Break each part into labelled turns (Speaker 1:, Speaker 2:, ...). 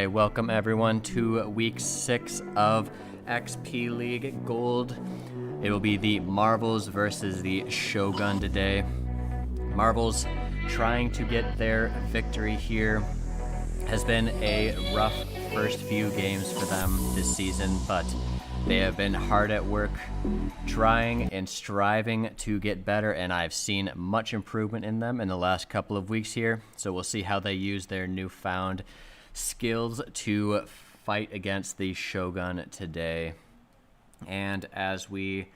Speaker 1: Alright, welcome everyone to week 6 of XP League Gold. It will be the Marvels versus the Shogun today. Marvels trying to get their victory here. Has been a rough first few games for them this season, but they have been hard at work trying and striving to get better, and I've seen much improvement in them in the last couple of weeks here. So we'll see how they use their newfound skills to fight against the Shogun today. And as we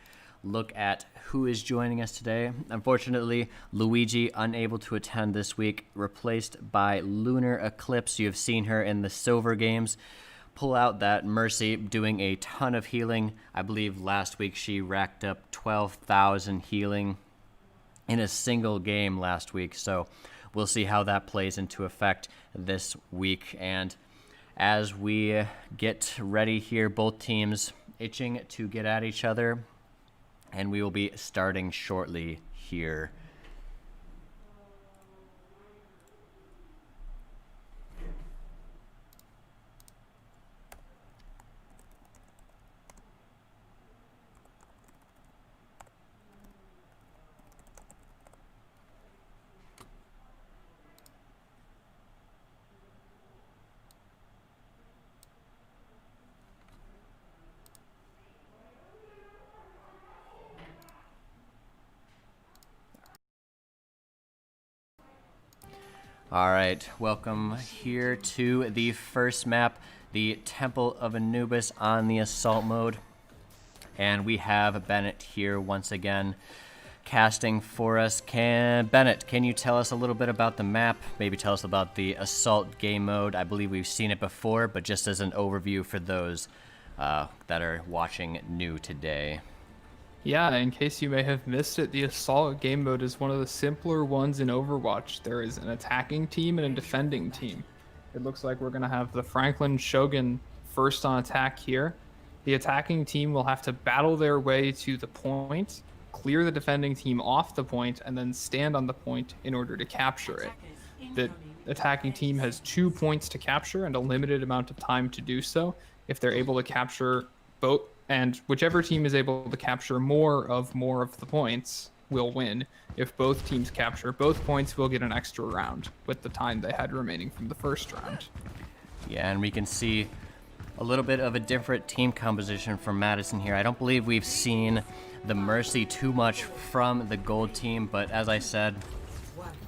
Speaker 1: look at who is joining us today, unfortunately, Luigi unable to attend this week, replaced by Lunar Eclipse. You have seen her in the silver games pull out that Mercy, doing a ton of healing. I believe last week she racked up 12,000 healing in a single game last week. So we'll see how that plays into effect this week. And as we get ready here, both teams itching to get at each other, and we will be starting shortly here. Alright, welcome here to the first map, the Temple of Anubis on the assault mode. And we have Bennett here once again casting for us. Bennett, can you tell us a little bit about the map? Maybe tell us about the assault game mode. I believe we've seen it before, but just as an overview for those that are watching new today.
Speaker 2: Yeah, in case you may have missed it, the Assault game mode is one of the simpler ones in Overwatch. There is an attacking team and a defending team. It looks like we're going to have the Franklin Shogun first on attack here. The attacking team will have to battle their way to the point, clear the defending team off the point, and then stand on the point in order to capture it. The attacking team has 2 points to capture and a limited amount of time to do so. If they're able to capture both, and whichever team is able to capture more of the points will win. If both teams capture both points, we'll get an extra round with the time they had remaining from the first round.
Speaker 1: Yeah, and we can see a little bit of a different team composition from Madison here. I don't believe we've seen the Mercy too much from the gold team, but as I said,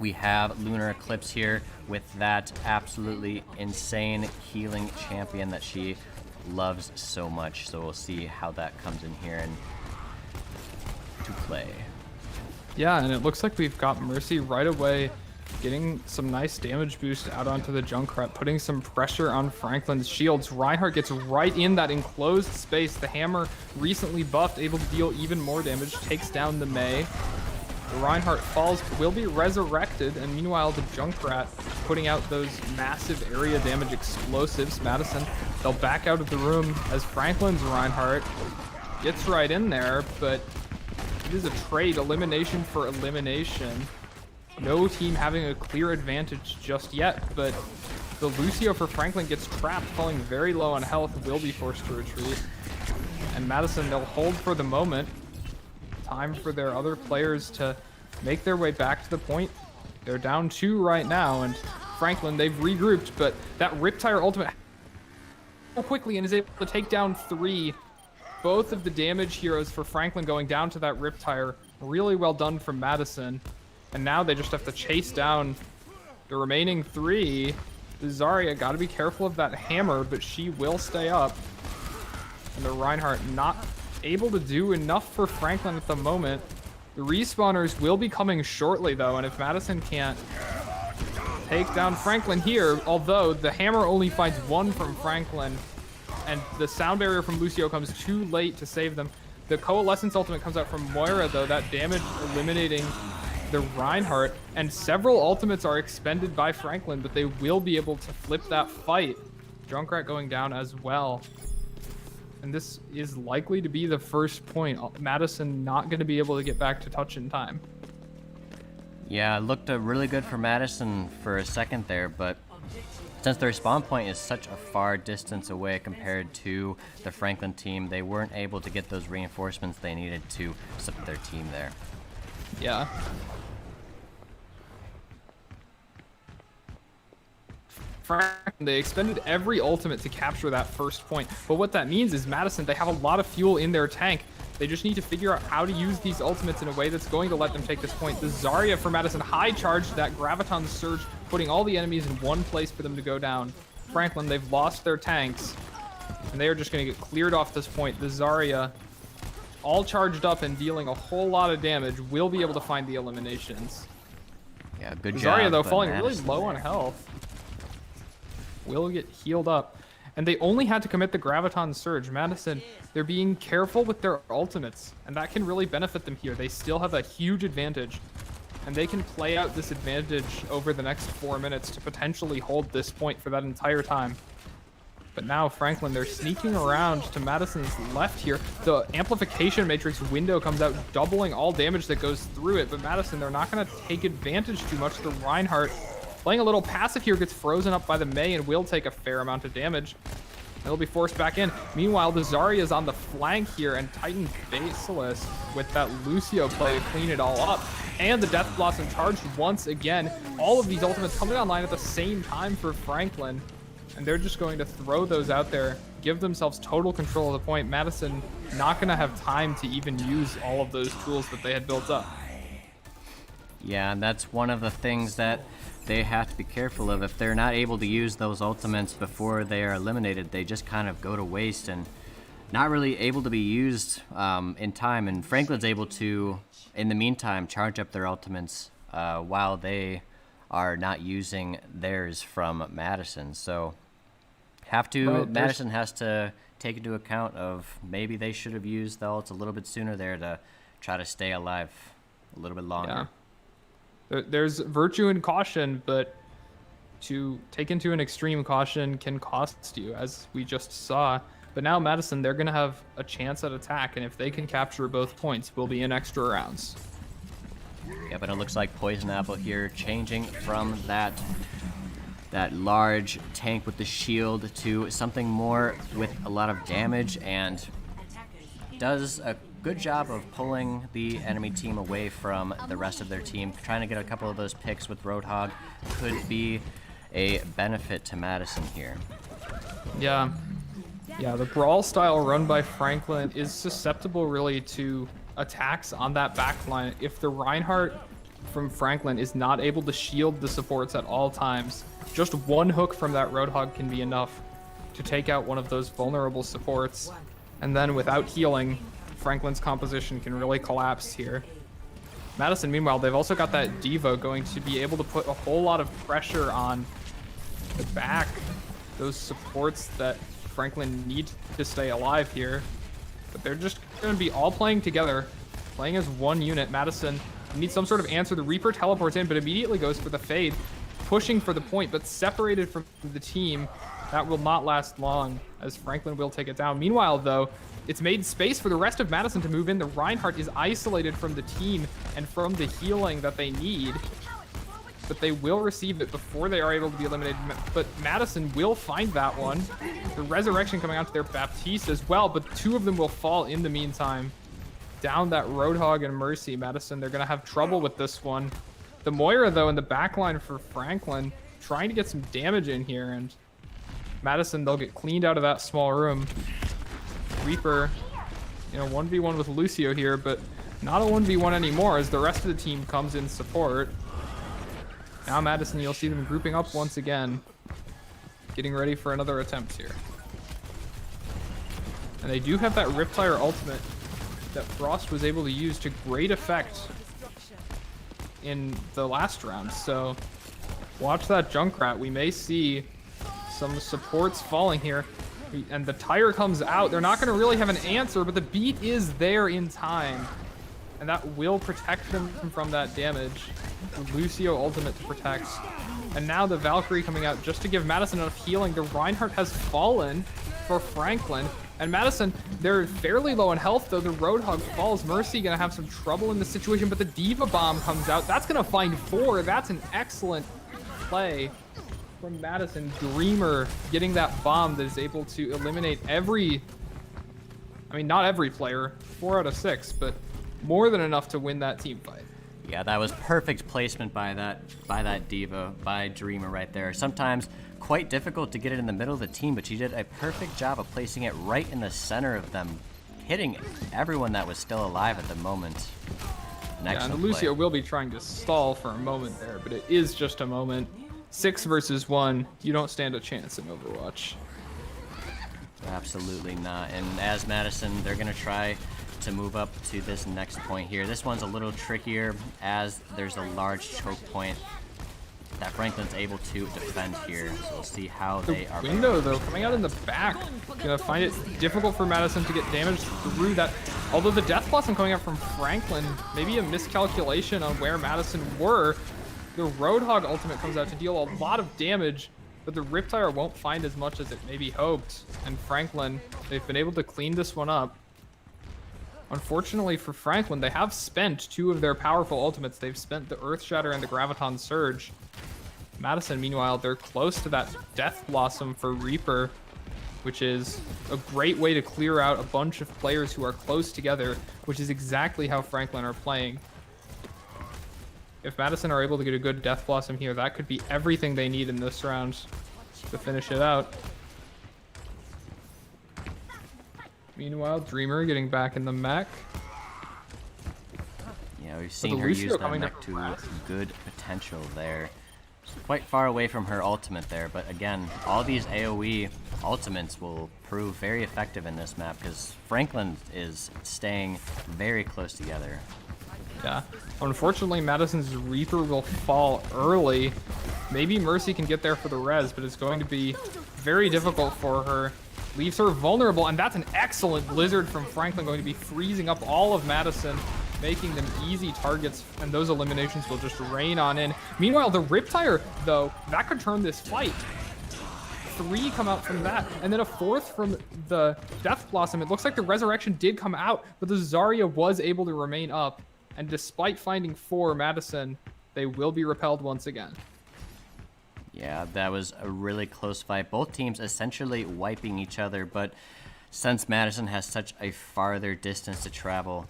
Speaker 1: We have Lunar Eclipse here with that absolutely insane healing champion that she loves so much. So we'll see how that comes in here and to play.
Speaker 2: Yeah, and it looks like we've got Mercy right away, getting some nice damage boost out onto the Junkrat, putting some pressure on Franklin's shields. Reinhardt gets right in that enclosed space. The hammer, recently buffed, able to deal even more damage, takes down the Mei. The Reinhardt falls, will be resurrected, and meanwhile the Junkrat putting out those massive area damage explosives. Madison, they'll back out of the room as Franklin's Reinhardt gets right in there, but it is a trade, elimination for elimination. No team having a clear advantage just yet, but the Lucio for Franklin gets trapped, falling very low on health, will be forced to retreat. And Madison, they'll hold for the moment. Time for their other players to make their way back to the point. They're down 2 right now, and Franklin, they've regrouped, but that Riptire ultimate so quickly and is able to take down 3. Both of the damage heroes for Franklin going down to that Riptire. Really well done from Madison. And now they just have to chase down the remaining 3. Zarya got to be careful of that hammer, but she will stay up. And the Reinhardt not able to do enough for Franklin at the moment. The respawners will be coming shortly though, and if Madison can't take down Franklin here, although the hammer only finds 1 from Franklin, and the sound barrier from Lucio comes too late to save them. The Coalescence ultimate comes out from Moira though, that damage eliminating the Reinhardt, and several ultimates are expended by Franklin, but they will be able to flip that fight. Junkrat going down as well. And this is likely to be the first point. Madison not going to be able to get back to touch in time.
Speaker 1: Yeah, it looked really good for Madison for a second there, but since their spawn point is such a far distance away compared to the Franklin team, they weren't able to get those reinforcements they needed to support their team there.
Speaker 2: Yeah. They expended every ultimate to capture that first point. But what that means is Madison, they have a lot of fuel in their tank. They just need to figure out how to use these ultimates in a way that's going to let them take this point. The Zarya for Madison high charged that Graviton Surge, putting all the enemies in one place for them to go down. Franklin, they've lost their tanks, and they are just going to get cleared off this point. The Zarya, all charged up and dealing a whole lot of damage, will be able to find the eliminations.
Speaker 1: Yeah, good job.
Speaker 2: Zarya, though, falling
Speaker 1: Madison
Speaker 2: really low on health, will get healed up. And they only had to commit the Graviton Surge. Madison, they're being careful with their ultimates, and that can really benefit them here. They still have a huge advantage, and they can play out this advantage over the next 4 minutes to potentially hold this point for that entire time. But now Franklin, they're sneaking around to Madison's left here. The Amplification Matrix window comes out, doubling all damage that goes through it. But Madison, they're not going to take advantage too much. The Reinhardt, playing a little passive here, gets frozen up by the Mei and will take a fair amount of damage. They'll be forced back in. Meanwhile, the Zarya is on the flank here, and Titan Basilisk with that Lucio play to clean it all up. And the Death Blossom charged once again. All of these ultimates coming online at the same time for Franklin. And they're just going to throw those out there, give themselves total control of the point. Madison not going to have time to even use all of those tools that they had built up.
Speaker 1: Yeah, and that's one of the things that they have to be careful of. If they're not able to use those ultimates before they are eliminated, they just kind of go to waste and not really able to be used in time. And Franklin's able to, in the meantime, charge up their ultimates while they are not using theirs from Madison. So Madison has to take into account of maybe they should have used the ults a little bit sooner there to try to stay alive a little bit longer.
Speaker 2: Yeah. There's virtue in caution, but to take into an extreme, caution can cost you, as we just saw. But now Madison, they're going to have a chance at attack, and if they can capture both points, we'll be in extra rounds.
Speaker 1: Yeah, but it looks like Poison Apple here changing from that large tank with the shield to something more with a lot of damage, and does a good job of pulling the enemy team away from the rest of their team. Trying to get a couple of those picks with Roadhog could be a benefit to Madison here.
Speaker 2: Yeah, the Brawl style run by Franklin is susceptible really to attacks on that back line. If the Reinhardt from Franklin is not able to shield the supports at all times. Just one hook from that Roadhog can be enough to take out one of those vulnerable supports. And then without healing, Franklin's composition can really collapse here. Madison, meanwhile, they've also got that Devo going to be able to put a whole lot of pressure on the back, those supports that Franklin need to stay alive here. But they're just going to be all playing together, playing as one unit. Madison needs some sort of answer. The Reaper teleports in, but immediately goes for the Fade, pushing for the point, but separated from the team. That will not last long, as Franklin will take it down. Meanwhile, though, it's made space for the rest of Madison to move in. The Reinhardt is isolated from the team and from the healing that they need, but they will receive it before they are able to be eliminated. But Madison will find that one. The Resurrection coming out to their Baptiste as well, but two of them will fall in the meantime. Down that Roadhog and Mercy. Madison, they're going to have trouble with this one. The Moira, though, in the backline for Franklin, trying to get some damage in here, and Madison, they'll get cleaned out of that small room. Reaper, 1v1 with Lucio here, but not a 1v1 anymore as the rest of the team comes in support. Now Madison, you'll see them grouping up once again, getting ready for another attempt here. And they do have that Riptire ultimate that Frost was able to use to great effect in the last round. So watch that Junkrat. We may see some supports falling here. And the tire comes out. They're not going to really have an answer, but the beat is there in time. And that will protect them from that damage. The Lucio ultimate to protect. And now the Valkyrie coming out just to give Madison enough healing. The Reinhardt has fallen for Franklin. And Madison, they're fairly low in health, though. The Roadhog falls. Mercy going to have some trouble in this situation, but the Diva Bomb comes out. That's going to find 4. That's an excellent play from Madison. Dreamer getting that bomb that is able to eliminate not every player, 4 out of 6, but more than enough to win that team fight.
Speaker 1: Yeah, that was perfect placement by that Diva, by Dreamer right there. Sometimes quite difficult to get it in the middle of the team, but she did a perfect job of placing it right in the center of them, hitting everyone that was still alive at the moment.
Speaker 2: Yeah, and Lucio will be trying to stall for a moment there, but it is just a moment. 6 versus 1, you don't stand a chance in Overwatch.
Speaker 1: Absolutely not. And as Madison, they're going to try to move up to this next point here. This one's a little trickier as there's a large choke point that Franklin's able to defend here. So we'll see how they are.
Speaker 2: Window, though, coming out in the back. Gonna find it difficult for Madison to get damage through that. Although the Death Blossom coming out from Franklin, maybe a miscalculation on where Madison were. The Roadhog ultimate comes out to deal a lot of damage, but the Riptire won't find as much as it maybe hoped. And Franklin, they've been able to clean this one up. Unfortunately for Franklin, they have spent 2 of their powerful ultimates. They've spent the Earth Shatter and the Graviton Surge. Madison, meanwhile, they're close to that Death Blossom for Reaper, which is a great way to clear out a bunch of players who are close together, which is exactly how Franklin are playing. If Madison are able to get a good Death Blossom here, that could be everything they need in this round to finish it out. Meanwhile, Dreamer getting back in the mech.
Speaker 1: Yeah, we've seen her use that mech to good potential there. Quite far away from her ultimate there, but again, all these AoE ultimates will prove very effective in this map because Franklin is staying very close together.
Speaker 2: Yeah, unfortunately Madison's Reaper will fall early. Maybe Mercy can get there for the res, but it's going to be very difficult for her. Leaves her vulnerable, and that's an excellent Blizzard from Franklin, going to be freezing up all of Madison, making them easy targets, and those eliminations will just rain on in. Meanwhile, the Riptire, though, that could turn this fight. 3 come out from that, and then a 4th from the Death Blossom. It looks like the Resurrection did come out, but the Zarya was able to remain up, and despite finding 4 Madison, they will be repelled once again.
Speaker 1: Yeah, that was a really close fight. Both teams essentially wiping each other, but since Madison has such a farther distance to travel,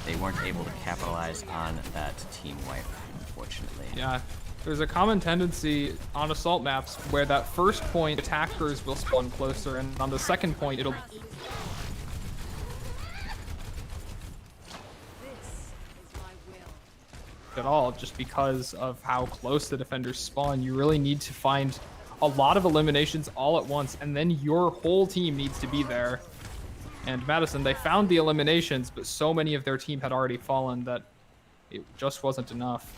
Speaker 1: they weren't able to capitalize on that team wipe, unfortunately.
Speaker 2: Yeah, there's a common tendency on assault maps where that first point attackers will spawn closer, and on the second point it'll... at all, just because of how close the defenders spawn. You really need to find a lot of eliminations all at once, and then your whole team needs to be there. And Madison, they found the eliminations, but so many of their team had already fallen that it just wasn't enough.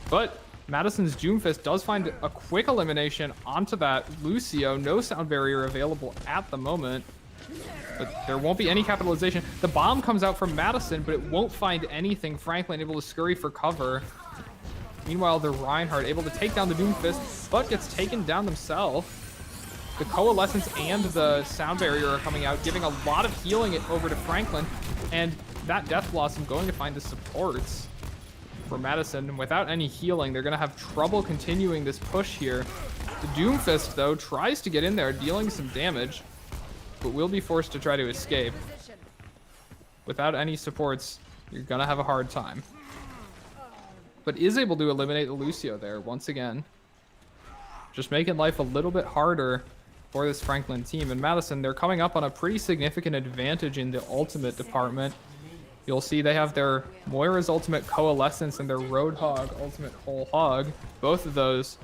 Speaker 2: But Madison's Doomfist does find a quick elimination onto that Lucio. No sound barrier available at the moment, but there won't be any capitalization. The bomb comes out from Madison, but it won't find anything. Franklin able to scurry for cover. Meanwhile, the Reinhardt able to take down the Doomfist, but gets taken down themselves. The Coalescence and the Sound Barrier are coming out, giving a lot of healing over to Franklin, and that Death Blossom going to find the supports for Madison. And without any healing, they're going to have trouble continuing this push here. The Doomfist, though, tries to get in there, dealing some damage, but will be forced to try to escape. Without any supports, you're going to have a hard time. But is able to eliminate the Lucio there once again. Just making life a little bit harder for this Franklin team. And Madison, they're coming up on a pretty significant advantage in the ultimate department. You'll see they have their Moira's ultimate Coalescence and their Roadhog ultimate Whole Hog. Both of those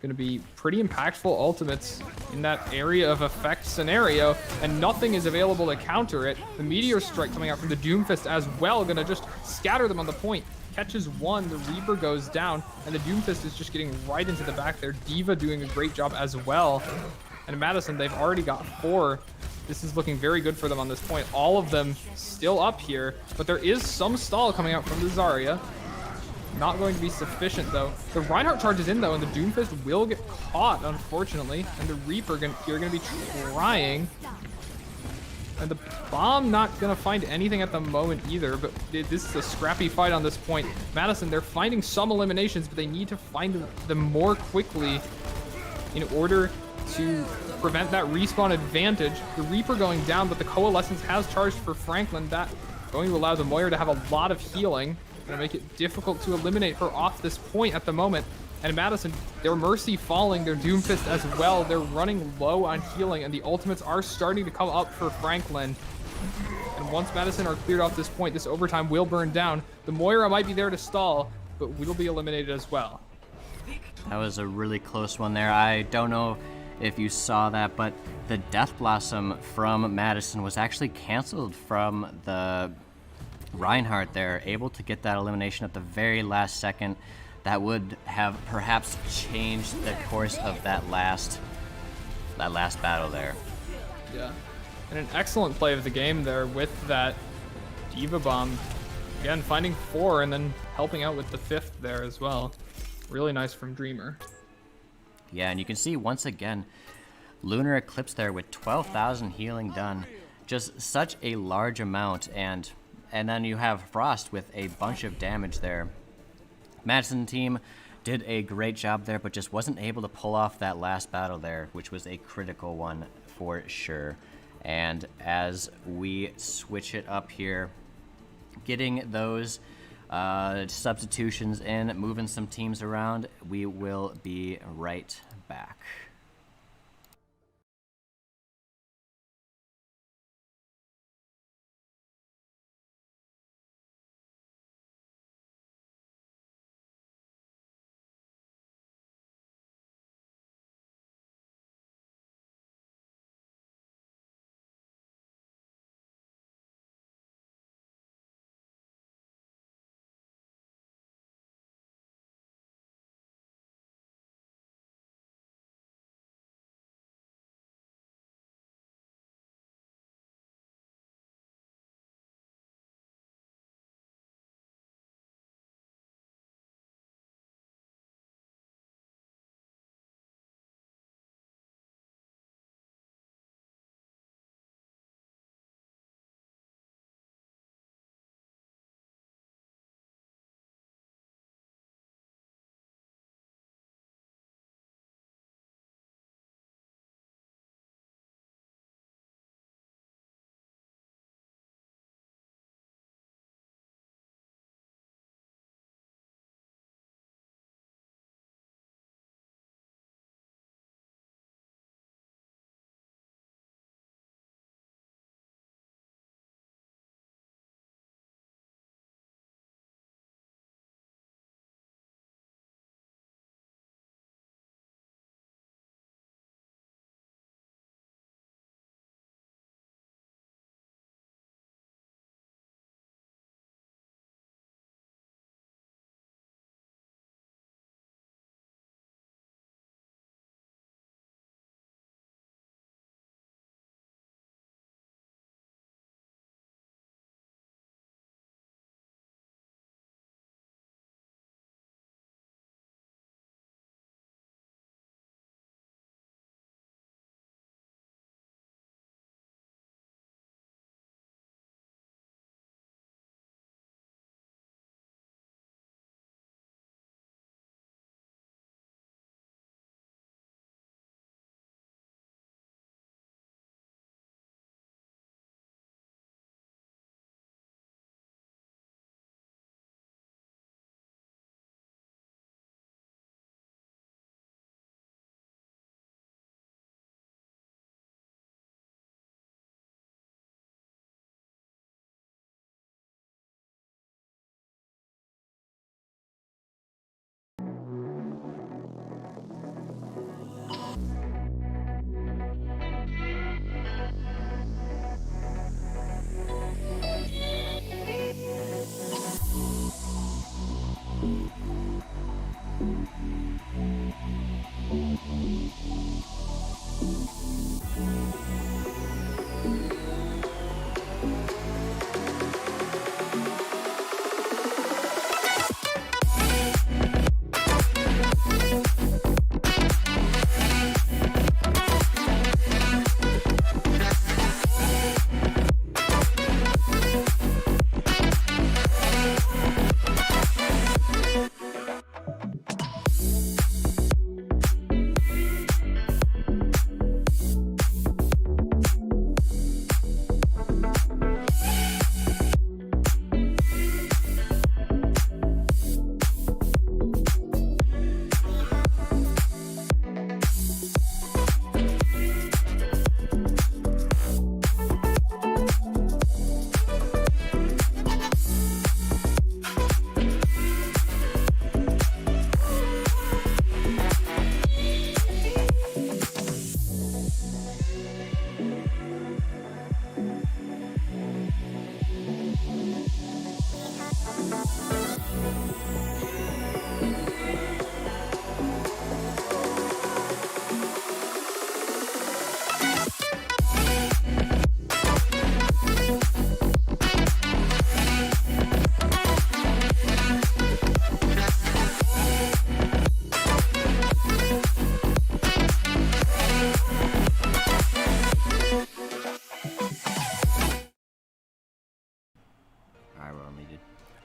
Speaker 2: going to be pretty impactful ultimates in that area of effect scenario, and nothing is available to counter it. The Meteor Strike coming out from the Doomfist as well, going to just scatter them on the point. Catches one, the Reaper goes down, and the Doomfist is just getting right into the back there. D.Va doing a great job as well. And Madison, they've already got 4. This is looking very good for them on this point. All of them still up here, but there is some stall coming out from the Zarya. Not going to be sufficient, though. The Reinhardt charges in, though, and the Doomfist will get caught, unfortunately. And the Reaper, you're going to be trying. And the bomb not going to find anything at the moment either, but this is a scrappy fight on this point. Madison, they're finding some eliminations, but they need to find them more quickly in order to prevent that respawn advantage. The Reaper going down, but the Coalescence has charged for Franklin. That going to allow the Moira to have a lot of healing. Going to make it difficult to eliminate her off this point at the moment. And Madison, their Mercy falling, their Doomfist as well. They're running low on healing, and the ultimates are starting to come up for Franklin. And once Madison are cleared off this point, this overtime will burn down. The Moira might be there to stall, but will be eliminated as well.
Speaker 1: That was a really close one there. I don't know if you saw that, but the Death Blossom from Madison was actually canceled from the Reinhardt there, able to get that elimination at the very last second. That would have perhaps changed the course of that last battle there.
Speaker 2: Yeah, and an excellent play of the game there with that D.Va bomb. Again, finding 4 and then helping out with the 5th there as well. Really nice from Dreamer.
Speaker 1: Yeah, and you can see once again, Lunar Eclipse there with 12,000 healing done. Just such a large amount, and then you have Frost with a bunch of damage there. Madison team did a great job there, but just wasn't able to pull off that last battle there, which was a critical one for sure. And as we switch it up here, getting those substitutions in, moving some teams around, we will be right back.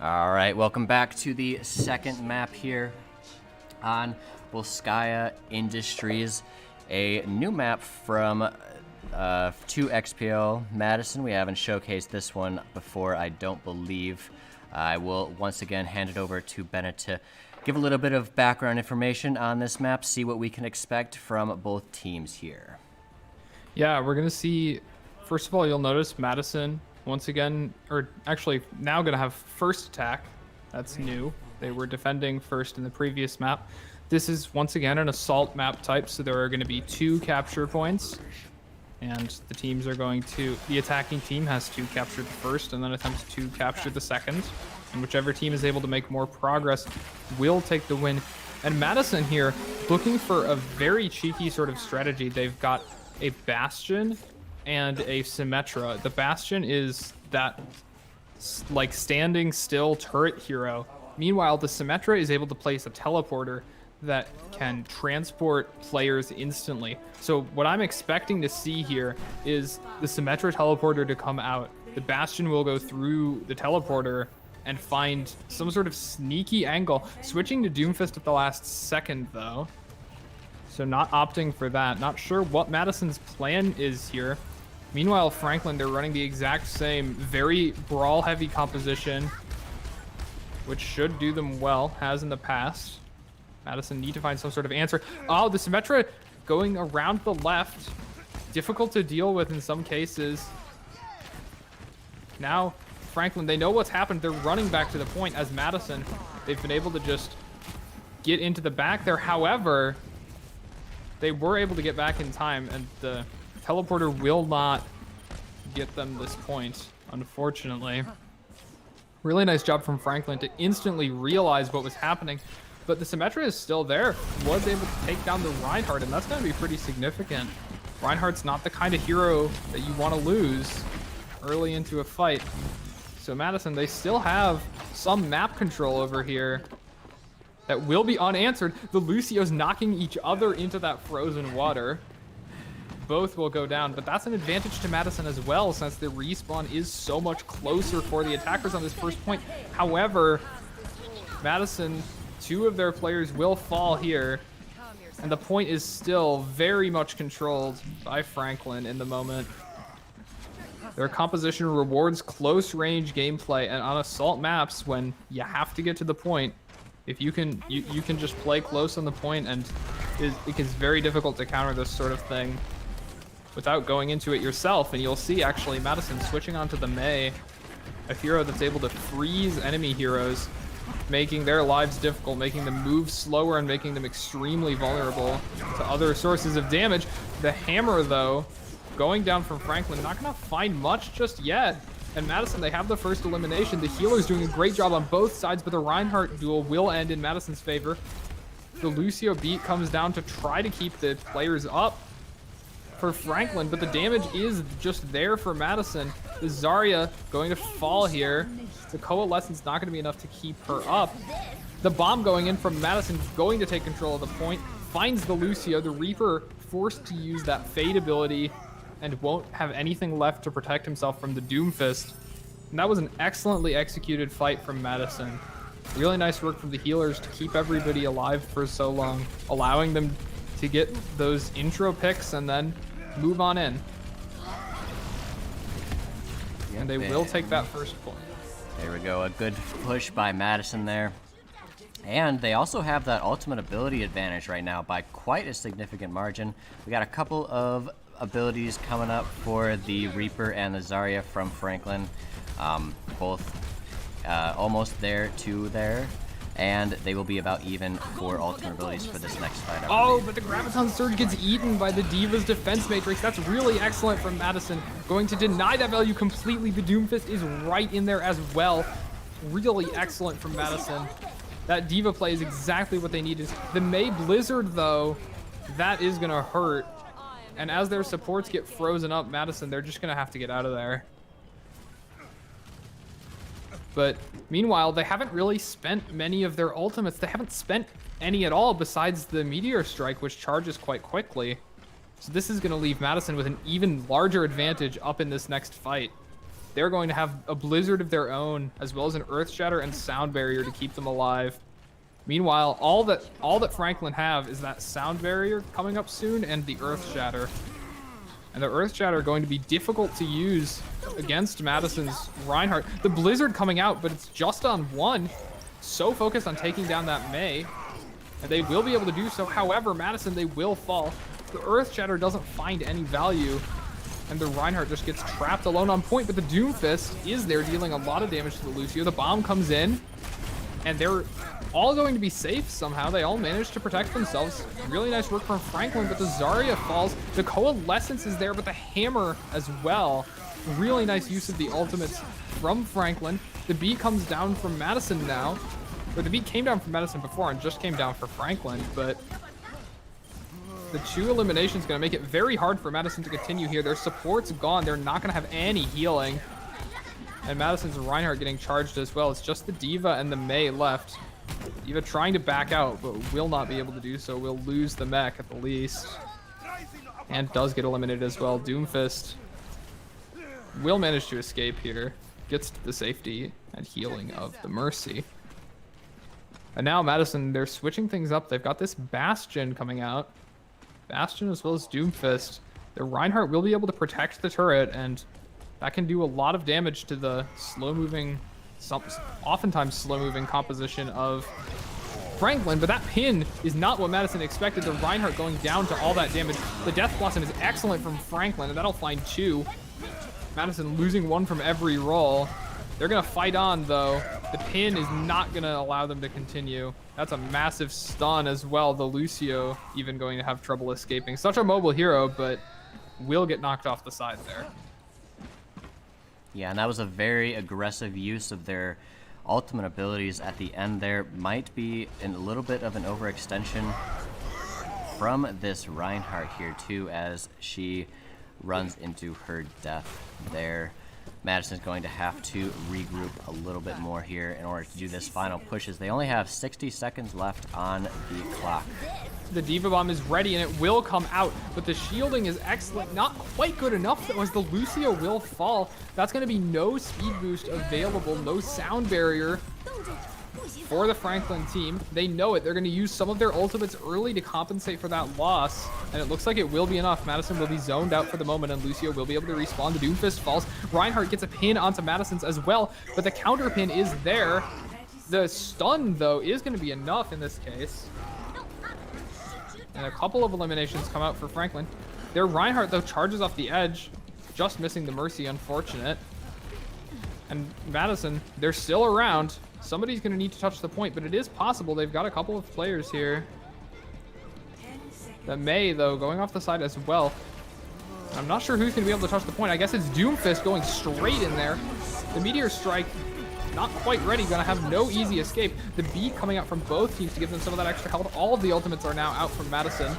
Speaker 1: All right, welcome back to the second map here on Volskaya Industries, a new map from 2XPL Madison. We haven't showcased this one before, I don't believe. I will once again hand it over to Bennett to give a little bit of background information on this map, see what we can expect from both teams here.
Speaker 2: Yeah, we're going to see, first of all, you'll notice Madison once again, or actually now going to have first attack. That's new. They were defending first in the previous map. This is once again an assault map type, so there are going to be 2 capture points. And the teams are going to, the attacking team has to capture the first and then attempts to capture the second. And whichever team is able to make more progress will take the win. And Madison here, looking for a very cheeky sort of strategy. They've got a Bastion and a Symmetra. The Bastion is that like standing still turret hero. Meanwhile, the Symmetra is able to place a teleporter that can transport players instantly. So what I'm expecting to see here is the Symmetra teleporter to come out. The Bastion will go through the teleporter and find some sort of sneaky angle. Switching to Doomfist at the last second, though. So not opting for that. Not sure what Madison's plan is here. Meanwhile, Franklin, they're running the exact same, very brawl-heavy composition, which should do them well, has in the past. Madison need to find some sort of answer. Oh, the Symmetra going around the left. Difficult to deal with in some cases. Now, Franklin, they know what's happened. They're running back to the point as Madison. They've been able to just get into the back there. However, they were able to get back in time, and the teleporter will not get them this point, unfortunately. Really nice job from Franklin to instantly realize what was happening. But the Symmetra is still there, was able to take down the Reinhardt, and that's going to be pretty significant. Reinhardt's not the kind of hero that you want to lose early into a fight. So Madison, they still have some map control over here that will be unanswered. The Lucios knocking each other into that frozen water. Both will go down, but that's an advantage to Madison as well, since the respawn is so much closer for the attackers on this first point. However, Madison, 2 of their players will fall here, and the point is still very much controlled by Franklin in the moment. Their composition rewards close range gameplay, and on assault maps, when you have to get to the point, if you can just play close on the point, and it gets very difficult to counter this sort of thing without going into it yourself. And you'll see actually Madison switching onto the Mei, a hero that's able to freeze enemy heroes, making their lives difficult, making them move slower, and making them extremely vulnerable to other sources of damage. The hammer, though, going down from Franklin, not gonna find much just yet. And Madison, they have the first elimination. The healer's doing a great job on both sides, but the Reinhardt duel will end in Madison's favor. The Lucio beat comes down to try to keep the players up for Franklin, but the damage is just there for Madison. The Zarya going to fall here. The Coalescence not going to be enough to keep her up. The bomb going in from Madison, going to take control of the point, finds the Lucio. The Reaper forced to use that Fade ability and won't have anything left to protect himself from the Doomfist. And that was an excellently executed fight from Madison. Really nice work from the healers to keep everybody alive for so long, allowing them to get those intro picks and then move on in. And they will take that first point.
Speaker 1: There we go, a good push by Madison there. And they also have that ultimate ability advantage right now by quite a significant margin. We got a couple of abilities coming up for the Reaper and the Zarya from Franklin. Both almost there to there. And they will be about even for ultimate abilities for this next fight.
Speaker 2: Oh, but the Graviton Surge gets eaten by the Diva's Defense Matrix. That's really excellent from Madison. Going to deny that value completely. The Doomfist is right in there as well. Really excellent from Madison. That Diva play is exactly what they needed. The Mei Blizzard, though, that is going to hurt. And as their supports get frozen up, Madison, they're just going to have to get out of there. But meanwhile, they haven't really spent many of their ultimates. They haven't spent any at all besides the Meteor Strike, which charges quite quickly. So this is going to leave Madison with an even larger advantage up in this next fight. They're going to have a Blizzard of their own, as well as an Earth Shatter and Sound Barrier to keep them alive. Meanwhile, all that Franklin have is that Sound Barrier coming up soon and the Earth Shatter. And the Earth Shatter are going to be difficult to use against Madison's Reinhardt. The Blizzard coming out, but it's just on one. So focused on taking down that Mei. And they will be able to do so. However, Madison, they will fall. The Earth Shatter doesn't find any value. And the Reinhardt just gets trapped alone on point. But the Doomfist is there, dealing a lot of damage to the Lucio. The bomb comes in. And they're all going to be safe somehow. They all managed to protect themselves. Really nice work from Franklin, but the Zarya falls. The Coalescence is there, but the Hammer as well. Really nice use of the ultimates from Franklin. The beat comes down from Madison now. Or the beat came down from Madison before and just came down for Franklin, but the 2 eliminations going to make it very hard for Madison to continue here. Their support's gone. They're not going to have any healing. And Madison's Reinhardt getting charged as well. It's just the Diva and the Mei left. Diva trying to back out, but will not be able to do so. Will lose the mech at the least. And does get eliminated as well. Doomfist will manage to escape here. Gets to the safety and healing of the Mercy. And now Madison, they're switching things up. They've got this Bastion coming out. Bastion as well as Doomfist. The Reinhardt will be able to protect the turret, and that can do a lot of damage to the slow-moving, oftentimes slow-moving composition of Franklin, but that pin is not what Madison expected. The Reinhardt going down to all that damage. The Death Blossom is excellent from Franklin, and that'll find 2. Madison losing 1 from every roll. They're going to fight on, though. The pin is not going to allow them to continue. That's a massive stun as well. The Lucio even going to have trouble escaping. Such a mobile hero, but will get knocked off the side there.
Speaker 1: Yeah, and that was a very aggressive use of their ultimate abilities at the end there. Might be a little bit of an overextension from this Reinhardt here too, as she runs into her death there. Madison's going to have to regroup a little bit more here in order to do this final push, as they only have 60 seconds left on the clock.
Speaker 2: The Diva Bomb is ready and it will come out, but the shielding is excellent. Not quite good enough though, as the Lucio will fall. That's going to be no speed boost available, no sound barrier for the Franklin team. They know it. They're going to use some of their ultimates early to compensate for that loss, and it looks like it will be enough. Madison will be zoned out for the moment, and Lucio will be able to respawn. The Doomfist falls. Reinhardt gets a pin onto Madison's as well, but the counter pin is there. The stun, though, is going to be enough in this case. And a couple of eliminations come out for Franklin. Their Reinhardt, though, charges off the edge, just missing the Mercy, unfortunate. And Madison, they're still around. Somebody's going to need to touch the point, but it is possible. They've got a couple of players here. The Mei, though, going off the side as well. I'm not sure who's going to be able to touch the point. I guess it's Doomfist going straight in there. The Meteor Strike not quite ready, gonna have no easy escape. The beat coming out from both teams to give them some of that extra health. All of the ultimates are now out from Madison.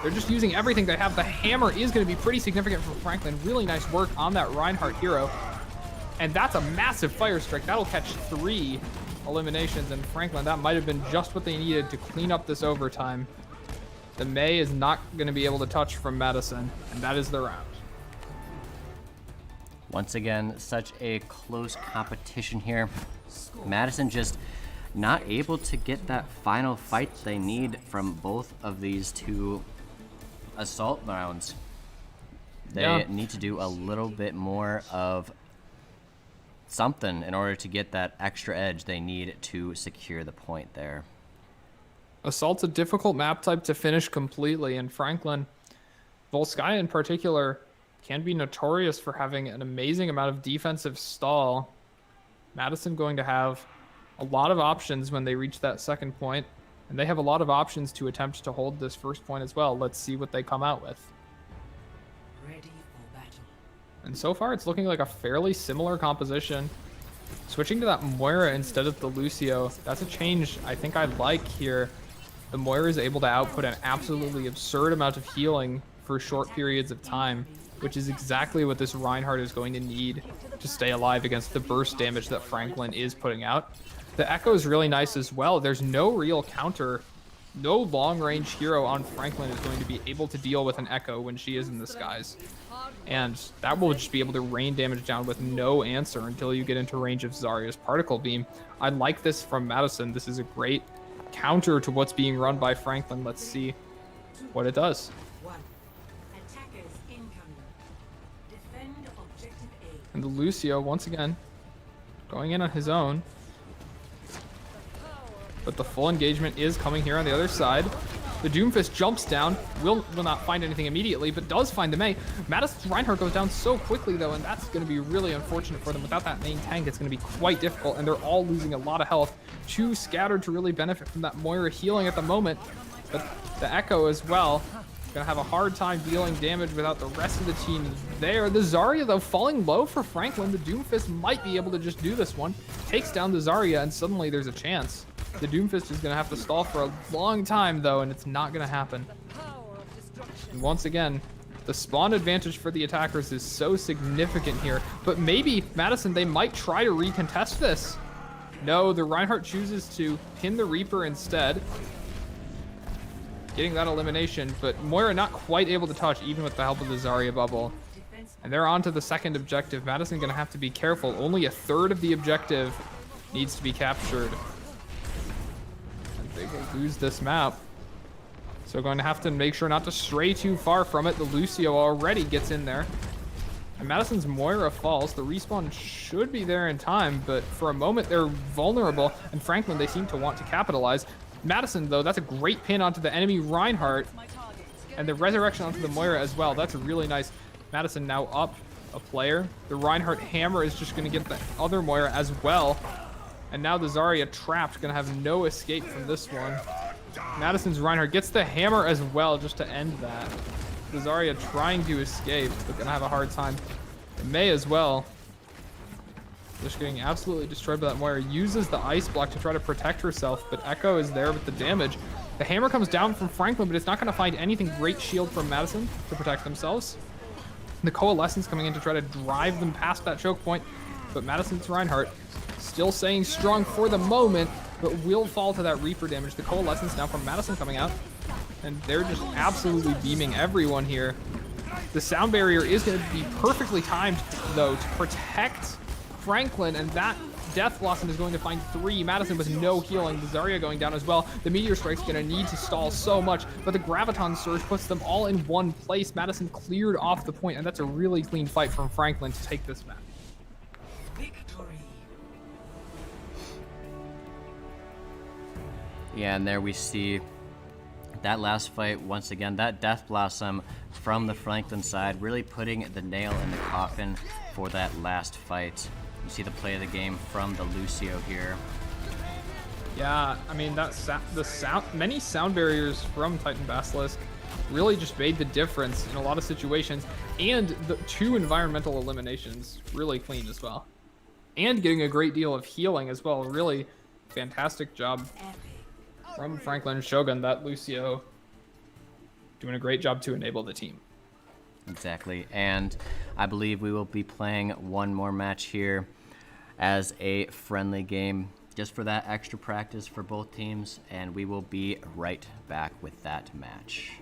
Speaker 2: They're just using everything they have. The hammer is gonna be pretty significant for Franklin. Really nice work on that Reinhardt hero. And that's a massive fire strike. That'll catch 3 eliminations, and Franklin, that might have been just what they needed to clean up this overtime. The Mei is not gonna be able to touch from Madison, and that is the round.
Speaker 1: Once again, such a close competition here. Madison just not able to get that final fight they need from both of these two assault rounds. They need to do a little bit more of something in order to get that extra edge they need to secure the point there.
Speaker 2: Assault's a difficult map type to finish completely, and Franklin, Volskaya in particular, can be notorious for having an amazing amount of defensive stall. Madison going to have a lot of options when they reach that second point, and they have a lot of options to attempt to hold this first point as well. Let's see what they come out with.
Speaker 3: Ready for battle.
Speaker 2: And so far, it's looking like a fairly similar composition. Switching to that Moira instead of the Lucio, that's a change I think I like here. The Moira is able to output an absolutely absurd amount of healing for short periods of time, which is exactly what this Reinhardt is going to need to stay alive against the burst damage that Franklin is putting out. The Echo is really nice as well. There's no real counter. No long-range hero on Franklin is going to be able to deal with an Echo when she is in the skies. And that will just be able to rain damage down with no answer until you get into range of Zarya's particle beam. I like this from Madison. This is a great counter to what's being run by Franklin. Let's see what it does.
Speaker 3: Attackers incoming. Defend objective A.
Speaker 2: And the Lucio, once again, going in on his own. But the full engagement is coming here on the other side. The Doomfist jumps down, will not find anything immediately, but does find the Mei. Madison's Reinhardt goes down so quickly, though, and that's going to be really unfortunate for them. Without that main tank, it's going to be quite difficult, and they're all losing a lot of health. Too scattered to really benefit from that Moira healing at the moment, but the Echo as well. Gonna have a hard time dealing damage without the rest of the team there. The Zarya, though, falling low for Franklin. The Doomfist might be able to just do this one. Takes down the Zarya, and suddenly there's a chance. The Doomfist is gonna have to stall for a long time, though, and it's not gonna happen. And once again, the spawn advantage for the attackers is so significant here. But maybe, Madison, they might try to recontest this. No, the Reinhardt chooses to pin the Reaper instead, getting that elimination, but Moira not quite able to touch, even with the help of the Zarya bubble. And they're on to the second objective. Madison gonna have to be careful. Only a third of the objective needs to be captured. And they will lose this map. So going to have to make sure not to stray too far from it. The Lucio already gets in there. And Madison's Moira falls. The respawn should be there in time, but for a moment they're vulnerable, and Franklin, they seem to want to capitalize. Madison, though, that's a great pin onto the enemy Reinhardt, and the resurrection onto the Moira as well. That's really nice. Madison now up a player. The Reinhardt hammer is just going to get the other Moira as well, and now the Zarya trapped, going to have no escape from this one. Madison's Reinhardt gets the hammer as well just to end that. The Zarya trying to escape, but going to have a hard time. The Mei as well. Just getting absolutely destroyed by that Moira. Uses the ice block to try to protect herself, but Echo is there with the damage. The hammer comes down from Franklin, but it's not going to find anything. Great shield from Madison to protect themselves. The Coalescence coming in to try to drive them past that choke point, but Madison's Reinhardt still staying strong for the moment, but will fall to that Reaper damage. The Coalescence now from Madison coming out, and they're just absolutely beaming everyone here. The sound barrier is going to be perfectly timed, though, to protect Franklin, and that Death Blossom is going to find 3. Madison with no healing. The Zarya going down as well. The Meteor Strike's going to need to stall so much, but the Graviton Surge puts them all in one place. Madison cleared off the point, and that's a really clean fight from Franklin to take this match.
Speaker 3: Victory.
Speaker 1: Yeah, and there we see that last fight, once again, that Death Blossom from the Franklin side, really putting the nail in the coffin for that last fight. You see the play of the game from the Lucio here.
Speaker 2: Yeah, I mean, many sound barriers from Titan Basilisk really just made the difference in a lot of situations, and the 2 environmental eliminations really clean as well. and getting a great deal of healing as well. Really fantastic job
Speaker 3: Epic.
Speaker 2: from Franklin Shogun. That Lucio doing a great job to enable the team.
Speaker 1: Exactly. And I believe we will be playing one more match here as a friendly game, just for that extra practice for both teams, and we will be right back with that match.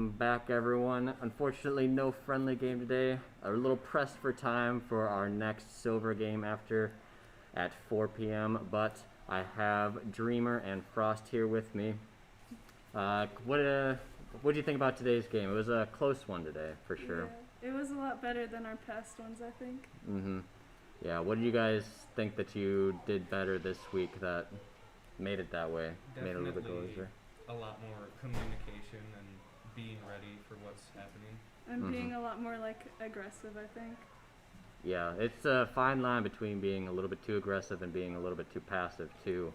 Speaker 1: Welcome back, everyone. Unfortunately, no friendly game today. A little pressed for time for our next silver game after at 4 p.m., but I have Dreamer and Frost here with me. What do you think about today's game? It was a close one today, for sure.
Speaker 4: Yeah, it was a lot better than our past ones, I think.
Speaker 1: Mm-hmm. Yeah, what do you guys think that you did better this week that made it that way? Made it a little bit closer?
Speaker 5: A lot more communication and being ready for what's happening.
Speaker 4: And being a lot more, like, aggressive, I think.
Speaker 1: Yeah, it's a fine line between being a little bit too aggressive and being a little bit too passive, too.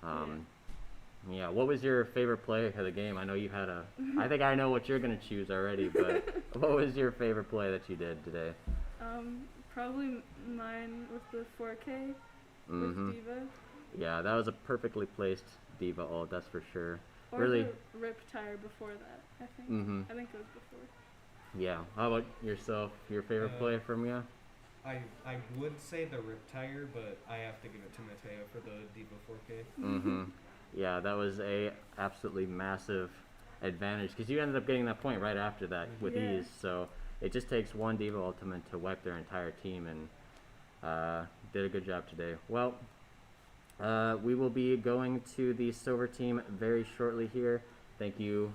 Speaker 1: Yeah, what was your favorite play of the game? I know you had I think I know what you're going to choose already, but what was your favorite play that you did today?
Speaker 4: Probably mine with the 4K with Diva.
Speaker 1: Yeah, that was a perfectly placed Diva ult, that's for sure.
Speaker 4: Or
Speaker 1: Really?
Speaker 4: the Rip Tire before that, I think. I think it was before.
Speaker 1: Yeah, how about yourself? Your favorite play from you?
Speaker 5: I would say the Riptire, but I have to give it to Mateo for the Diva 4K.
Speaker 1: Yeah, that was a absolutely massive advantage because you ended up getting that point right after that with ease. So it just takes one Diva ultimate to wipe their entire team, and did a good job today. Well, we will be going to the silver team very shortly here. Thank you,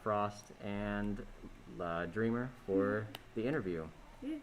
Speaker 1: Frost and Dreamer, for the interview.
Speaker 4: Yeah.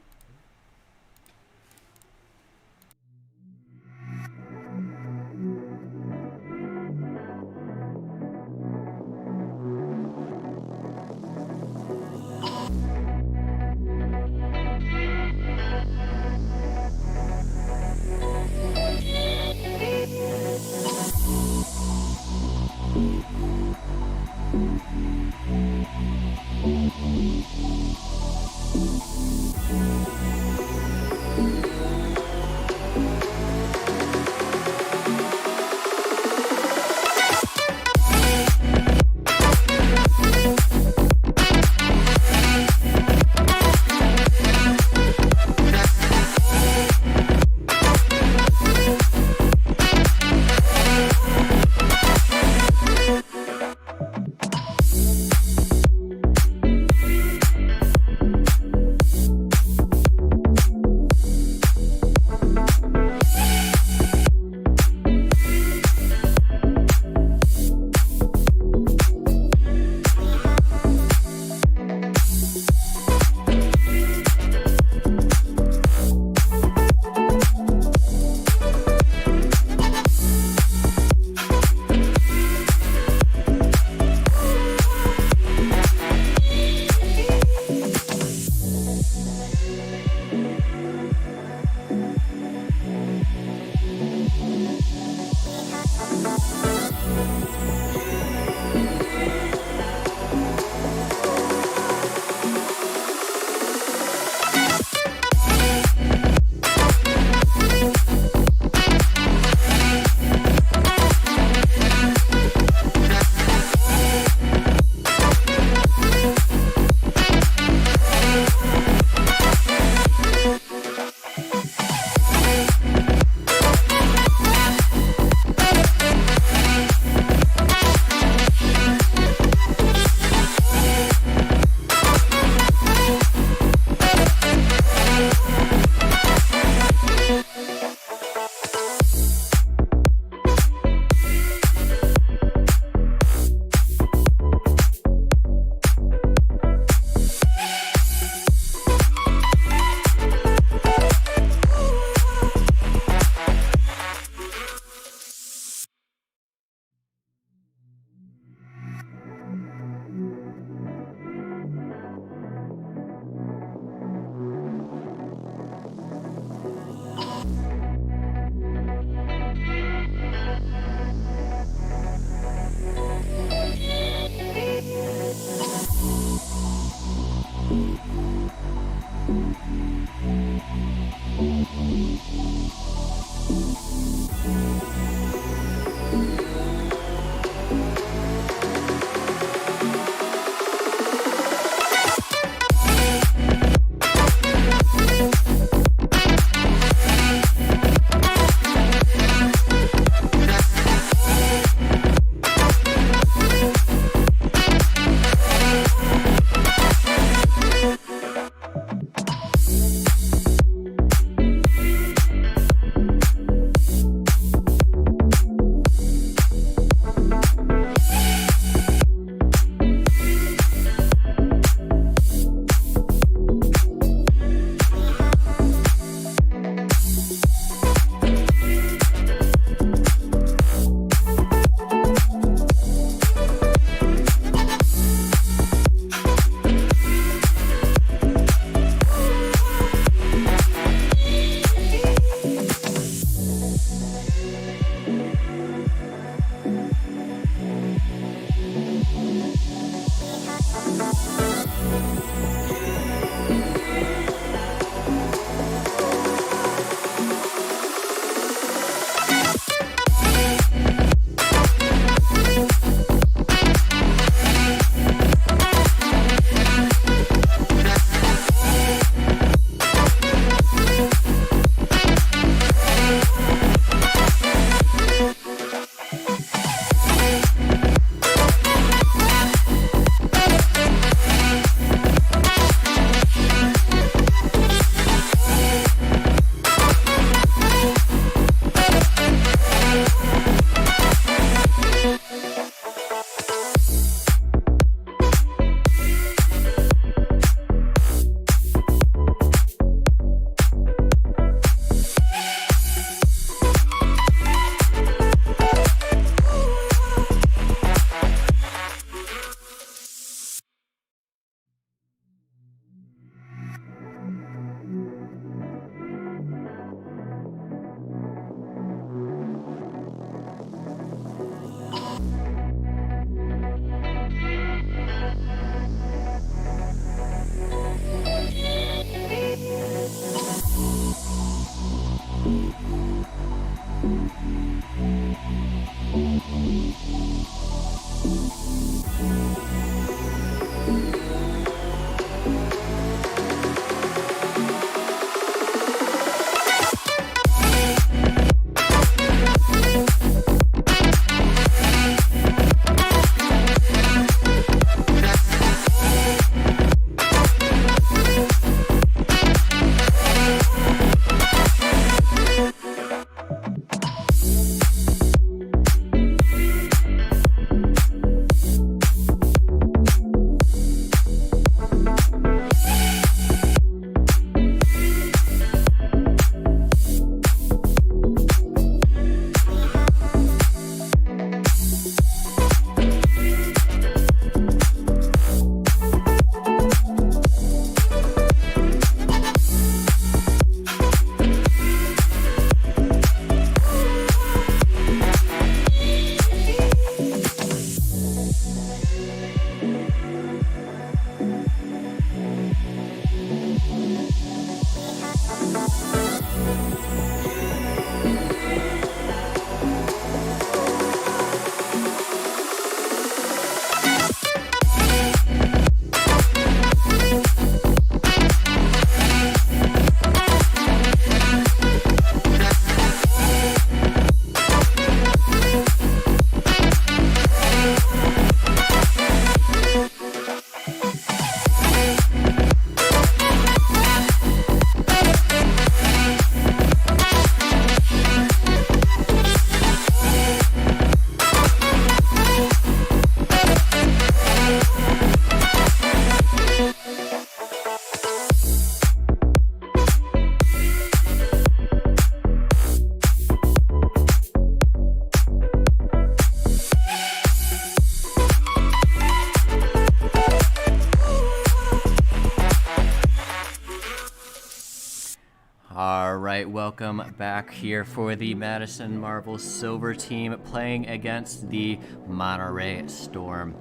Speaker 1: All right, welcome back here for the Madison Marvel Silver team playing against the Monterey Storm.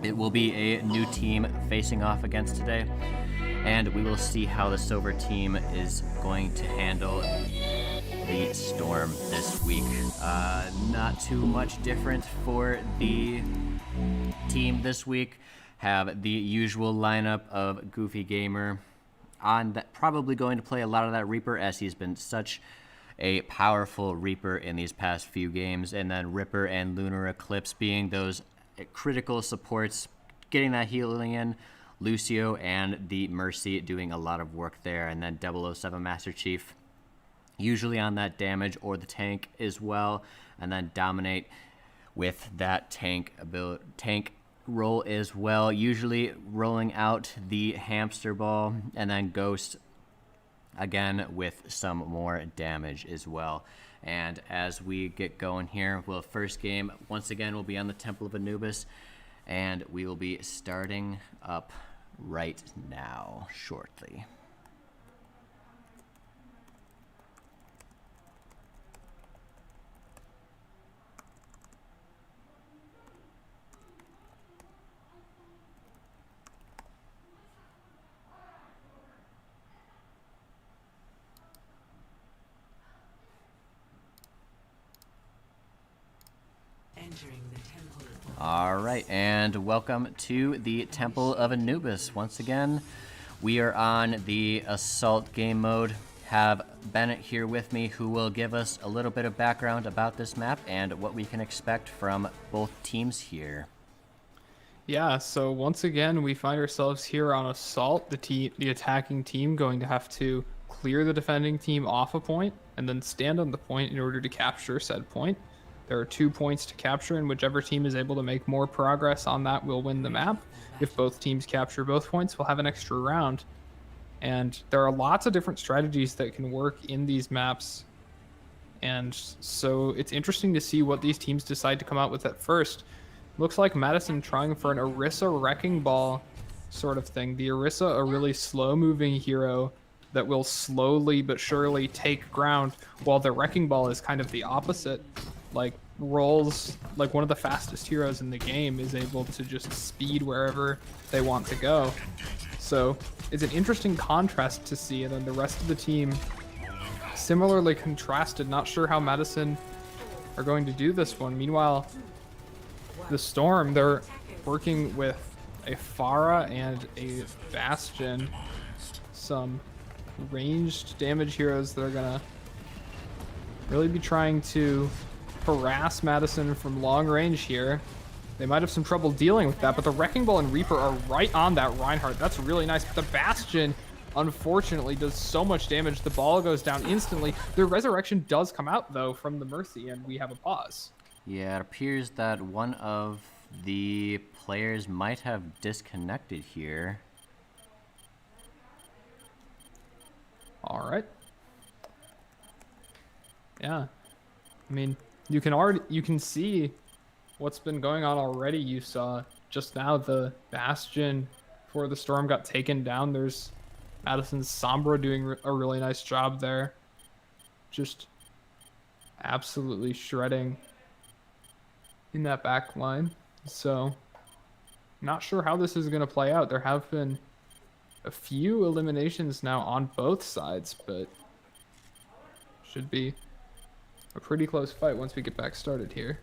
Speaker 1: It will be a new team facing off against today, and we will see how the Silver team is going to handle the Storm this week. Not too much different for the team this week. Have the usual lineup of Goofy Gamer on that, probably going to play a lot of that Reaper, as he's been such a powerful Reaper in these past few games, and then Ripper and Lunar Eclipse being those critical supports, getting that healing in. Lucio and the Mercy doing a lot of work there, and then 007 Master Chief usually on that damage or the tank as well, and then Dominate with that tank roll as well, usually rolling out the hamster ball, and then Ghost again with some more damage as well. And as we get going here, well, first game once again will be on the Temple of Anubis, and we will be starting up right now shortly.
Speaker 3: Entering the temple.
Speaker 1: All right, and welcome to the Temple of Anubis. Once again, we are on the Assault game mode. Have Bennett here with me, who will give us a little bit of background about this map and what we can expect from both teams here.
Speaker 2: Yeah, so once again, we find ourselves here on Assault, the attacking team going to have to clear the defending team off a point and then stand on the point in order to capture said point. There are 2 points to capture, and whichever team is able to make more progress on that will win the map. If both teams capture both points, we'll have an extra round. And there are lots of different strategies that can work in these maps. And so it's interesting to see what these teams decide to come out with at first. Looks like Madison trying for an Orisa Wrecking Ball sort of thing. The Orisa, a really slow-moving hero that will slowly but surely take ground, while the Wrecking Ball is kind of the opposite. Like, rolls like one of the fastest heroes in the game, is able to just speed wherever they want to go. So it's an interesting contrast to see, and then the rest of the team similarly contrasted. Not sure how Madison are going to do this one. Meanwhile, the Storm, they're working with a Pharah and a Bastion, some ranged damage heroes that are gonna really be trying to harass Madison from long range here. They might have some trouble dealing with that, but the Wrecking Ball and Reaper are right on that Reinhardt. That's really nice, but the Bastion unfortunately does so much damage. The ball goes down instantly. The Resurrection does come out though from the Mercy, and we have a pause.
Speaker 1: Yeah, it appears that one of the players might have disconnected here.
Speaker 2: All right. Yeah. I mean, you can see what's been going on already. You saw just now the Bastion before the Storm got taken down. There's Madison's Sombra doing a really nice job there. Just absolutely shredding in that back line. So, not sure how this is going to play out. There have been a few eliminations now on both sides, but should be a pretty close fight once we get back started here.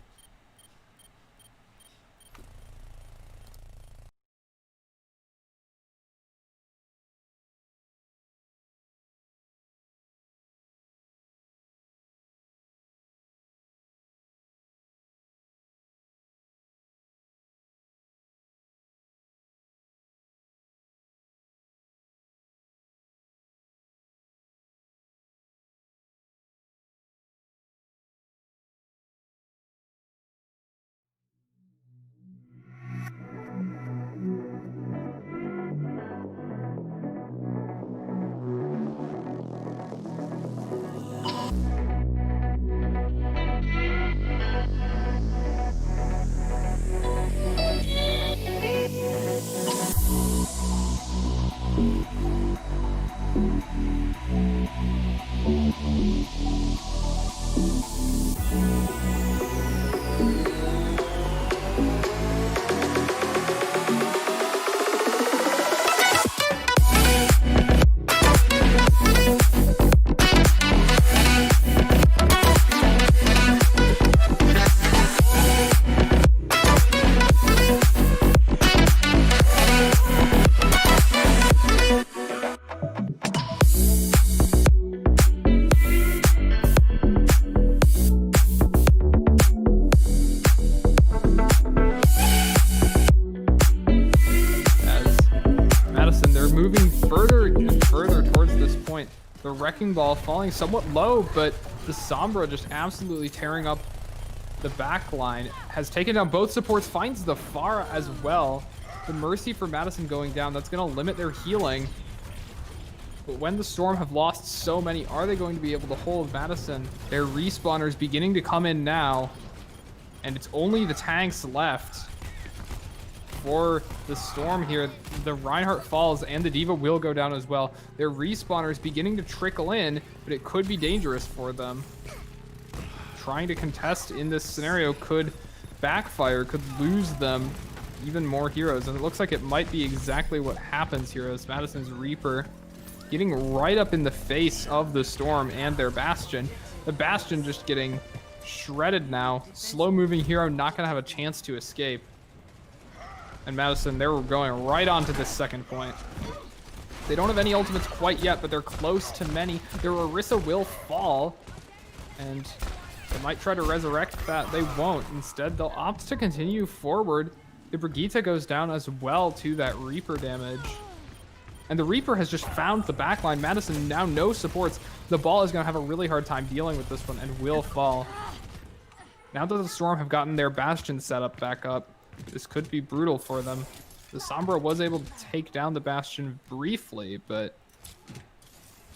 Speaker 2: The Wrecking Ball falling somewhat low, but the Sombra just absolutely tearing up the back line. Has taken down both supports, finds the Pharah as well. The Mercy for Madison going down, that's going to limit their healing. But when the Storm have lost so many, are they going to be able to hold Madison? Their respawners beginning to come in now, and it's only the tanks left for the Storm here. The Reinhardt falls and the D.Va will go down as well. Their respawners beginning to trickle in, but it could be dangerous for them. Trying to contest in this scenario could backfire, could lose them even more heroes, and it looks like it might be exactly what happens here as Madison's Reaper getting right up in the face of the Storm and their Bastion. The Bastion just getting shredded now. Slow moving hero, not gonna have a chance to escape. And Madison, they're going right on to this second point. They don't have any ultimates quite yet, but they're close to many. Their Orisa will fall, and they might try to resurrect that. They won't. Instead, they'll opt to continue forward. The Brigitte goes down as well to that Reaper damage. And the Reaper has just found the backline. Madison now no supports. The ball is going to have a really hard time dealing with this one and will fall. Now that the Storm have gotten their Bastion set up back up, this could be brutal for them. The Sombra was able to take down the Bastion briefly, but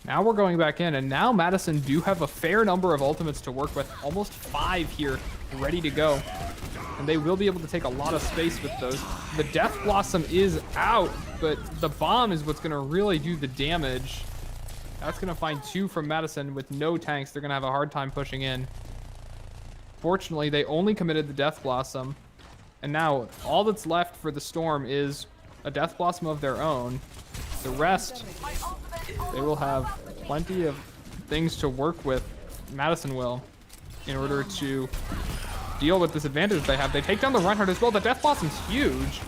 Speaker 2: now we're going back in, and now Madison do have a fair number of ultimates to work with. Almost 5 here ready to go, and they will be able to take a lot of space with those. The Death Blossom is out, but the bomb is what's going to really do the damage. That's going to find 2 from Madison with no tanks. They're going to have a hard time pushing in. Fortunately, they only committed the Death Blossom. And now, all that's left for the Storm is a Death Blossom of their own. The rest, they will have plenty of things to work with, Madison will, in order to deal with this advantage they have. They take down the Reinhardt as well. The Death Blossom's huge.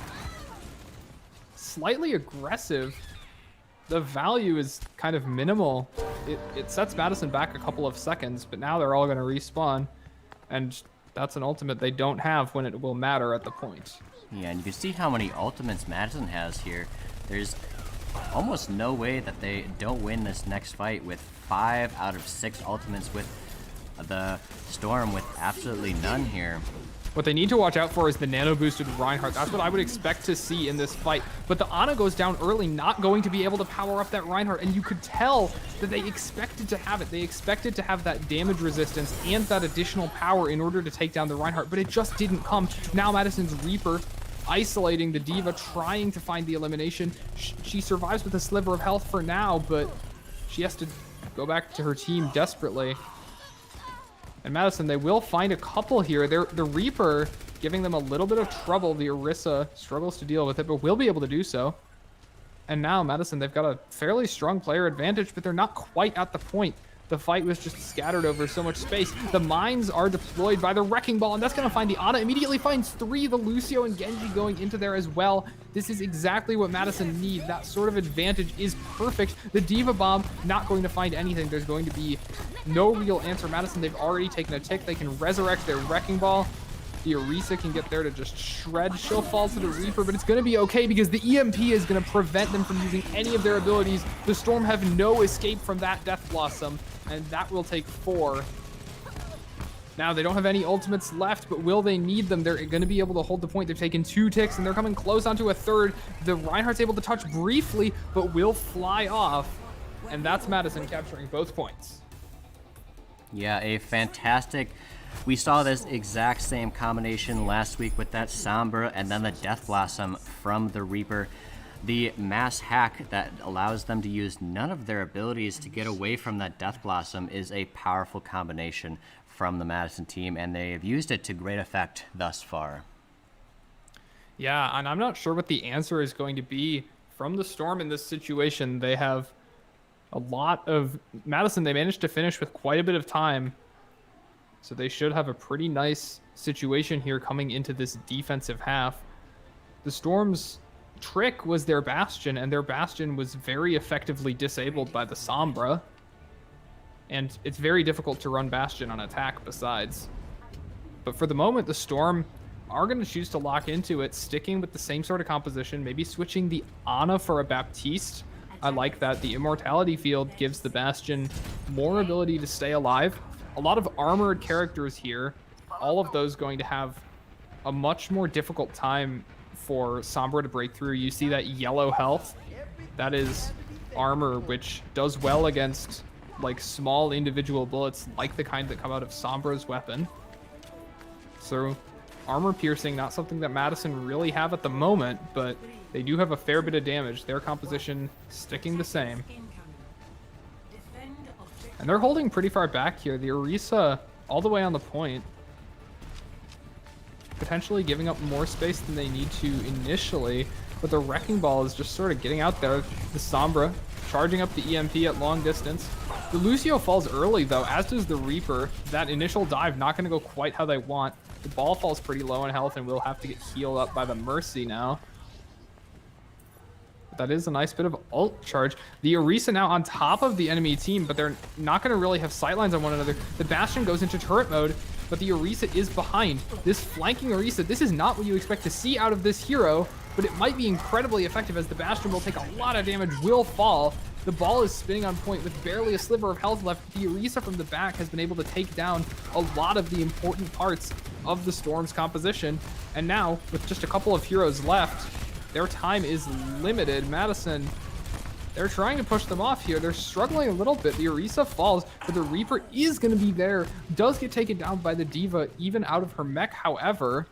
Speaker 2: Slightly aggressive. The value is kind of minimal. It sets Madison back a couple of seconds, but now they're all going to respawn. And that's an ultimate they don't have when it will matter at the point.
Speaker 1: Yeah, and you can see how many ultimates Madison has here. There's almost no way that they don't win this next fight with 5 out of 6 ultimates, with the Storm with absolutely none here.
Speaker 2: What they need to watch out for is the nano-boosted Reinhardt. That's what I would expect to see in this fight. But the Ana goes down early, not going to be able to power up that Reinhardt. And you could tell that they expected to have it. They expected to have that damage resistance and that additional power in order to take down the Reinhardt. But it just didn't come. Now Madison's Reaper isolating the D.Va, trying to find the elimination. She survives with a sliver of health for now, but she has to go back to her team desperately. And Madison, they will find a couple here. The Reaper giving them a little bit of trouble. The Orisa struggles to deal with it, but will be able to do so. And now Madison, they've got a fairly strong player advantage, but they're not quite at the point. The fight was just scattered over so much space. The mines are deployed by the Wrecking Ball, and that's going to find the Ana. Immediately finds 3. The Lucio and Genji going into there as well. This is exactly what Madison need. That sort of advantage is perfect. The D.Va Bomb not going to find anything. There's going to be no real answer. Madison, they've already taken a tick. They can resurrect their Wrecking Ball. The Orisa can get there to just shred. She'll fall to the Reaper, but it's going to be okay because the EMP is going to prevent them from using any of their abilities. The Storm have no escape from that Death Blossom, and that will take 4. Now, they don't have any ultimates left, but will they need them? They're going to be able to hold the point. They've taken 2 ticks, and they're coming close onto a 3rd. The Reinhardt's able to touch briefly, but will fly off, and that's Madison capturing both points.
Speaker 1: Yeah, a fantastic... We saw this exact same combination last week with that Sombra and then the Death Blossom from the Reaper. The mass hack that allows them to use none of their abilities to get away from that Death Blossom is a powerful combination from the Madison team, and they have used it to great effect thus far.
Speaker 2: Yeah, and I'm not sure what the answer is going to be from the Storm in this situation. They have a lot of... Madison, they managed to finish with quite a bit of time, so they should have a pretty nice situation here coming into this defensive half. The Storm's trick was their Bastion, and their Bastion was very effectively disabled by the Sombra. And it's very difficult to run Bastion on attack besides. But for the moment, the Storm are going to choose to lock into it, sticking with the same sort of composition, maybe switching the Ana for a Baptiste. I like that. The Immortality Field gives the Bastion more ability to stay alive. A lot of armored characters here, all of those going to have a much more difficult time for Sombra to break through. You see that yellow health? That is armor, which does well against like small individual bullets like the kind that come out of Sombra's weapon. So armor piercing, not something that Madison really have at the moment, but they do have a fair bit of damage. Their composition sticking the same. And they're holding pretty far back here. The Orisa all the way on the point. Potentially giving up more space than they need to initially, but the Wrecking Ball is just sort of getting out there. The Sombra charging up the EMP at long distance. The Lucio falls early though, as does the Reaper. That initial dive not going to go quite how they want. The ball falls pretty low in health and will have to get healed up by the Mercy now. But that is a nice bit of ult charge. The Orisa now on top of the enemy team, but they're not going to really have sightlines on one another. The Bastion goes into turret mode, but the Orisa is behind. This flanking Orisa, this is not what you expect to see out of this hero, but it might be incredibly effective as the Bastion will take a lot of damage, will fall. The ball is spinning on point with barely a sliver of health left. The Orisa from the back has been able to take down a lot of the important parts of the Storm's composition. And now, with just a couple of heroes left, their time is limited. Madison, they're trying to push them off here. They're struggling a little bit. The Orisa falls, but the Reaper is going to be there. Does get taken down by the D.Va, even out of her mech, however.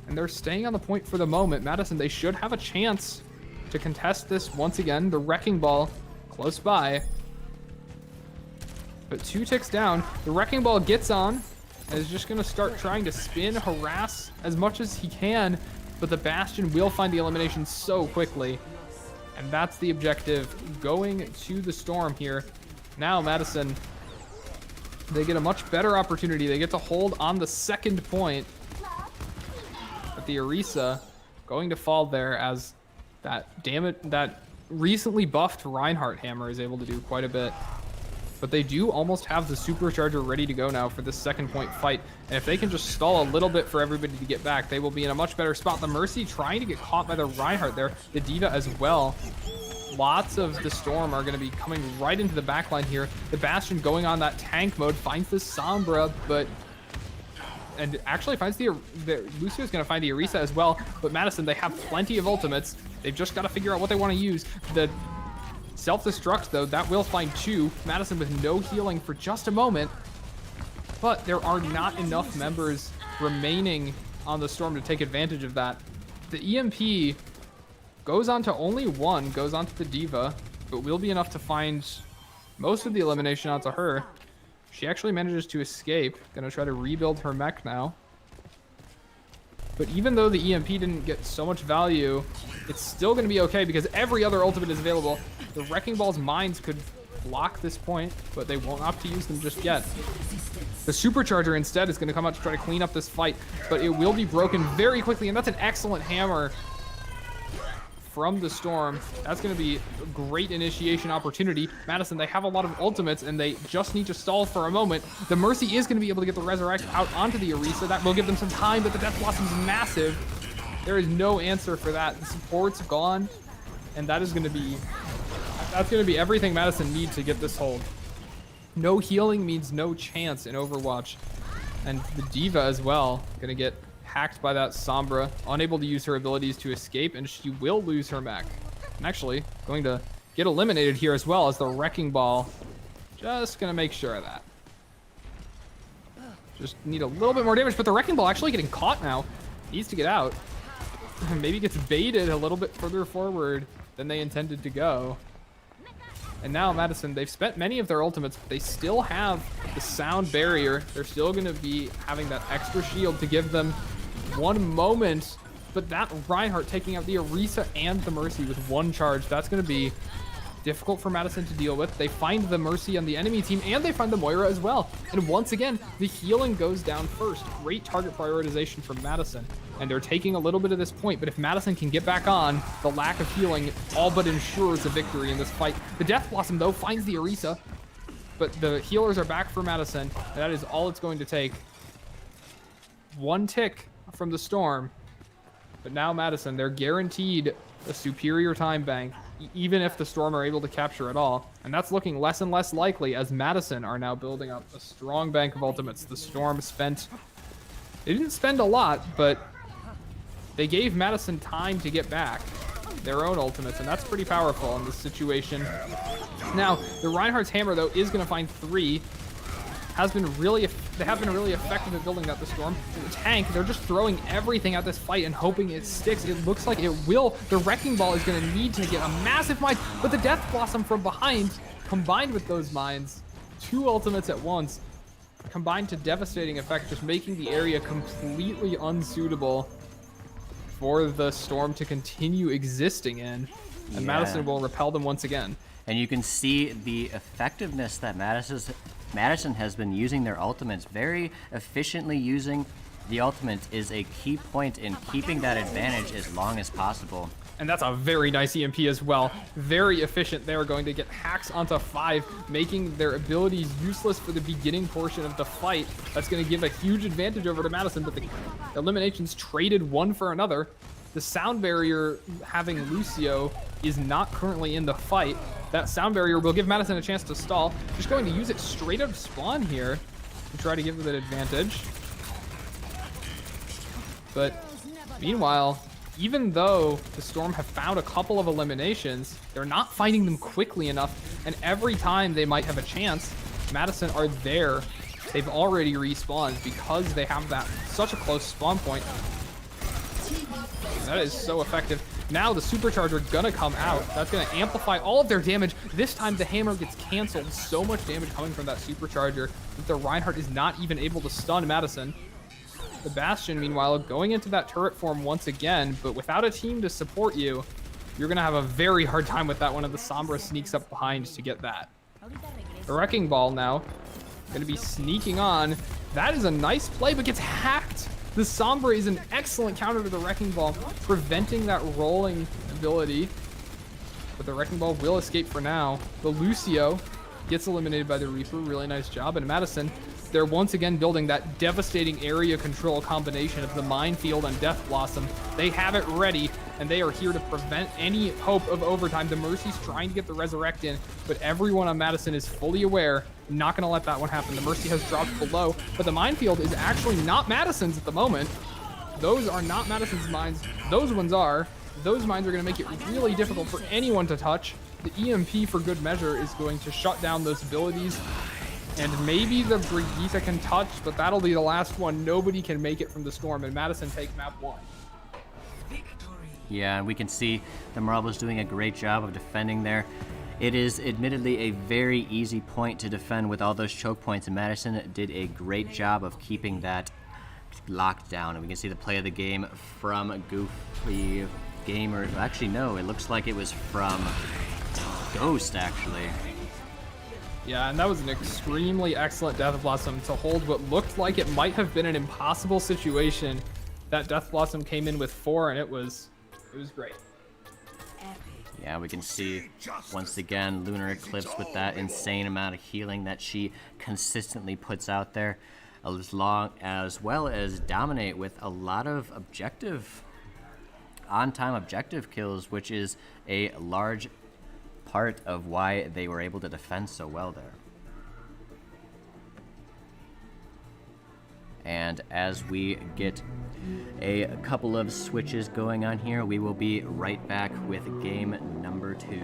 Speaker 2: And they're staying on the point for the moment. Madison, they should have a chance to contest this once again. The Wrecking Ball close by. But 2 ticks down. The Wrecking Ball gets on and is just going to start trying to spin, harass as much as he can. But the Bastion will find the elimination so quickly. And that's the objective, going to the Storm here. Now Madison, they get a much better opportunity. They get to hold on the second point. But the Orisa going to fall there as that recently buffed Reinhardt hammer is able to do quite a bit. But they do almost have the supercharger ready to go now for this second point fight. And if they can just stall a little bit for everybody to get back, they will be in a much better spot. The Mercy trying to get caught by the Reinhardt there. The D.Va as well. Lots of the Storm are going to be coming right into the backline here. The Bastion going on that tank mode, finds the Sombra, but... and actually finds the Lucio's going to find the Orisa as well. But Madison, they have plenty of ultimates. They've just got to figure out what they want to use. The self-destruct, though, that will find 2. Madison with no healing for just a moment. But there are not enough members remaining on the Storm to take advantage of that. The EMP goes on to only 1, goes on to the D.Va, but will be enough to find most of the elimination onto her. She actually manages to escape. Gonna try to rebuild her mech now. But even though the EMP didn't get so much value, it's still gonna be okay because every other ultimate is available. The Wrecking Ball's mines could block this point, but they won't opt to use them just yet. The supercharger instead is gonna come out to try to clean up this fight, but it will be broken very quickly, and that's an excellent hammer from the Storm. That's going to be a great initiation opportunity. Madison, they have a lot of ultimates, and they just need to stall for a moment. The Mercy is going to be able to get the Resurrect out onto the Orisa. That will give them some time, but the Death Blossom's massive. There is no answer for that. The support's gone, and that's going to be everything Madison needs to get this hold. No healing means no chance in Overwatch. And the D.Va as well, going to get hacked by that Sombra, unable to use her abilities to escape, and she will lose her mech. And actually, going to get eliminated here as well as the Wrecking Ball. Just gonna make sure of that. Just need a little bit more damage, but the Wrecking Ball actually getting caught now. Needs to get out. maybe gets baited a little bit further forward than they intended to go. And now Madison, they've spent many of their ultimates, but they still have the sound barrier. They're still going to be having that extra shield to give them one moment. But that Reinhardt taking out the Orisa and the Mercy with one charge, that's going to be difficult for Madison to deal with. They find the Mercy on the enemy team, and they find the Moira as well. And once again, the healing goes down first. Great target prioritization from Madison. And they're taking a little bit of this point, but if Madison can get back on, the lack of healing all but ensures a victory in this fight. The Death Blossom, though, finds the Orisa, but the healers are back for Madison, and that is all it's going to take. One tick from the Storm, but now Madison, they're guaranteed a superior time bank, even if the Storm are able to capture it all. And that's looking less and less likely as Madison are now building up a strong bank of ultimates. The Storm they didn't spend a lot, but they gave Madison time to get back their own ultimates, and that's pretty powerful in this situation. Now, the Reinhardt's hammer, though, is going to find 3. They have been really effective at building out the Storm. The tank, they're just throwing everything at this fight and hoping it sticks. It looks like it will. The Wrecking Ball is going to need to get a massive mine, but the Death Blossom from behind, combined with those mines, 2 ultimates at once, combined to devastating effect, just making the area completely unsuitable for the Storm to continue existing in. And Madison will repel them once again.
Speaker 1: And you can see the effectiveness that Madison has been using their ultimates. Very efficiently using the ultimate is a key point in keeping that advantage as long as possible.
Speaker 2: And that's a very nice EMP as well. Very efficient. They're going to get hacks onto 5, making their abilities useless for the beginning portion of the fight. That's going to give a huge advantage over to Madison, but the eliminations traded one for another. The sound barrier having Lucio is not currently in the fight. That sound barrier will give Madison a chance to stall. Just going to use it straight up spawn here to try to give them an advantage. But meanwhile, even though the Storm have found a couple of eliminations, they're not finding them quickly enough. And every time they might have a chance, Madison are there. They've already respawned because they have such a close spawn point. That is so effective. Now the supercharger gonna come out. That's gonna amplify all of their damage. This time the hammer gets canceled. So much damage coming from that supercharger that the Reinhardt is not even able to stun Madison. The Bastion, meanwhile, going into that turret form once again, but without a team to support you, you're gonna have a very hard time with that one, and the Sombra sneaks up behind to get that. The Wrecking Ball now gonna be sneaking on. That is a nice play, but gets hacked. The Sombra is an excellent counter to the Wrecking Ball, preventing that rolling ability. But the Wrecking Ball will escape for now. The Lucio gets eliminated by the Reaper. Really nice job. And Madison, they're once again building that devastating area control combination of the Minefield and Death Blossom. They have it ready, and they are here to prevent any hope of overtime. The Mercy's trying to get the Resurrect in, but everyone on Madison is fully aware. Not going to let that one happen. The Mercy has dropped below, but the Minefield is actually not Madison's at the moment. Those are not Madison's mines. Those ones are. Those mines are going to make it really difficult for anyone to touch. The EMP, for good measure, is going to shut down those abilities. And maybe the Brigitte can touch, but that'll be the last one. Nobody can make it from the Storm, and Madison take map 1.
Speaker 1: Yeah, and we can see the Marvel's doing a great job of defending there. It is admittedly a very easy point to defend with all those choke points, and Madison did a great job of keeping that locked down. And we can see the play of the game from Goofy Gamer. Actually, no, it looks like it was from Ghost, actually.
Speaker 2: Yeah, and that was an extremely excellent Death Blossom to hold what looked like it might have been an impossible situation. That Death Blossom came in with 4, and it was great.
Speaker 1: Yeah, we can see once again Lunar Eclipse with that insane amount of healing that she consistently puts out there, as well as dominate with a lot of on-time objective kills, which is a large part of why they were able to defend so well there. And as we get a couple of switches going on here, we will be right back with game number 2.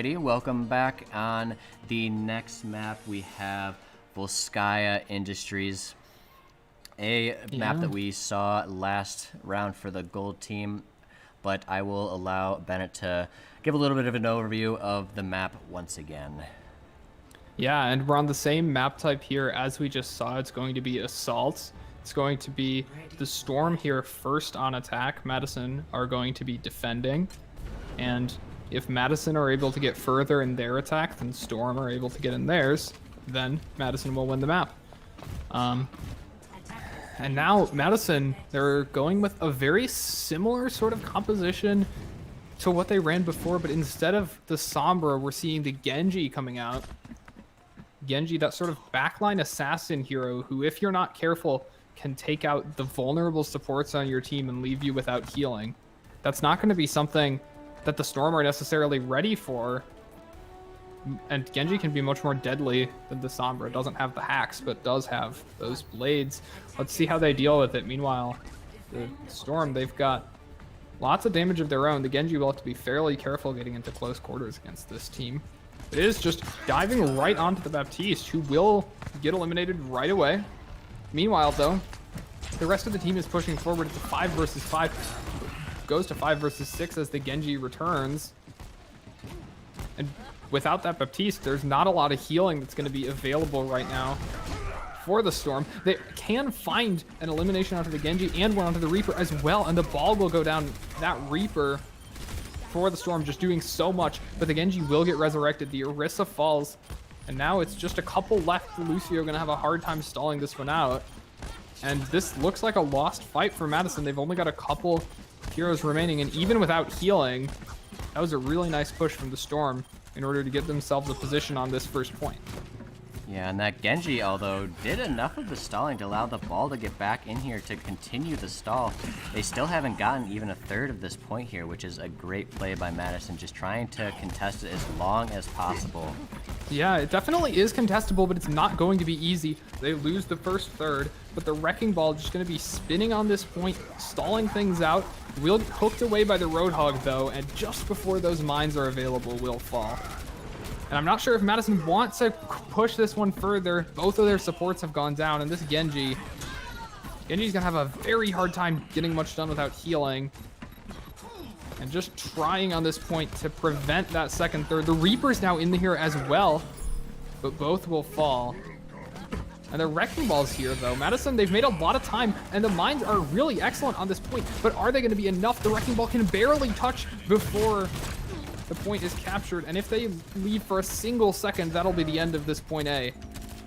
Speaker 1: Alrighty, welcome back. On the next map, we have Volskaya Industries, a map that we saw last round for the gold team, but I will allow Bennett to give a little bit of an overview of the map once again.
Speaker 2: Yeah, and we're on the same map type here as we just saw. It's going to be Assault. It's going to be the Storm here first on attack. Madison are going to be defending. And if Madison are able to get further in their attack than Storm are able to get in theirs, then Madison will win the map. And now Madison, they're going with a very similar sort of composition to what they ran before, but instead of the Sombra, we're seeing the Genji coming out. Genji, that sort of backline assassin hero who, if you're not careful, can take out the vulnerable supports on your team and leave you without healing. That's not going to be something that the Storm are necessarily ready for. And Genji can be much more deadly than the Sombra. It doesn't have the hacks, but does have those blades. Let's see how they deal with it. Meanwhile, the Storm, they've got lots of damage of their own. The Genji will have to be fairly careful getting into close quarters against this team. It is just diving right onto the Baptiste, who will get eliminated right away. Meanwhile, though, the rest of the team is pushing forward. It's a 5 versus 5. Goes to 5 versus 6 as the Genji returns. And without that Baptiste, there's not a lot of healing that's going to be available right now for the Storm. They can find an elimination onto the Genji and one onto the Reaper as well, and the ball will go down. That Reaper for the Storm just doing so much, but the Genji will get resurrected. The Orisa falls, and now it's just a couple left. Lucio gonna have a hard time stalling this one out, and this looks like a lost fight for Madison. They've only got a couple heroes remaining, and even without healing, that was a really nice push from the Storm in order to get themselves a position on this first point.
Speaker 1: Yeah, and that Genji, although, did enough of the stalling to allow the ball to get back in here to continue the stall. They still haven't gotten even a third of this point here, which is a great play by Madison, just trying to contest it as long as possible.
Speaker 2: Yeah, it definitely is contestable, but it's not going to be easy. They lose the first third, but the Wrecking Ball just going to be spinning on this point, stalling things out. Will get hooked away by the Roadhog, though, and just before those mines are available, will fall. And I'm not sure if Madison wants to push this one further. Both of their supports have gone down, and this Genji's gonna have a very hard time getting much done without healing. And just trying on this point to prevent that second third. The Reaper's now in here as well, but both will fall. And the Wrecking Ball's here, though. Madison, they've made a lot of time, and the mines are really excellent on this point, but are they gonna be enough? The Wrecking Ball can barely touch before the point is captured, and if they leave for a single second, that'll be the end of this point A.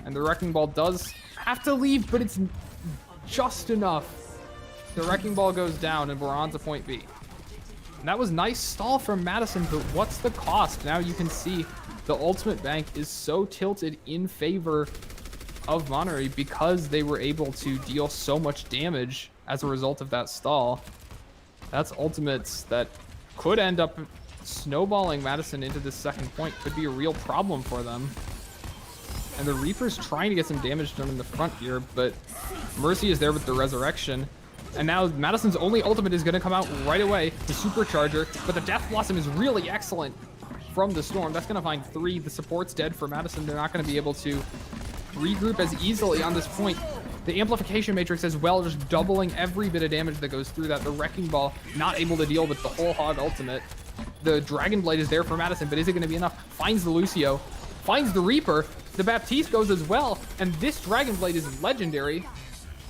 Speaker 2: And the Wrecking Ball does have to leave, but it's just enough. The Wrecking Ball goes down, and we're on to point B. And that was nice stall from Madison, but what's the cost? Now you can see the ultimate bank is so tilted in favor of Monterey because they were able to deal so much damage as a result of that stall. That's ultimates that could end up snowballing Madison into this second point. Could be a real problem for them. And the Reaper's trying to get some damage done in the front here, but Mercy is there with the resurrection. And now Madison's only ultimate is going to come out right away, the Supercharger, but the Death Blossom is really excellent from the Storm. That's going to find 3. The support's dead for Madison. They're not going to be able to regroup as easily on this point. The Amplification Matrix as well, just doubling every bit of damage that goes through that. The Wrecking Ball not able to deal with the whole Hog ultimate. The Dragon Blade is there for Madison, but is it going to be enough? Finds the Lucio, finds the Reaper. The Baptiste goes as well, and this Dragon Blade is legendary,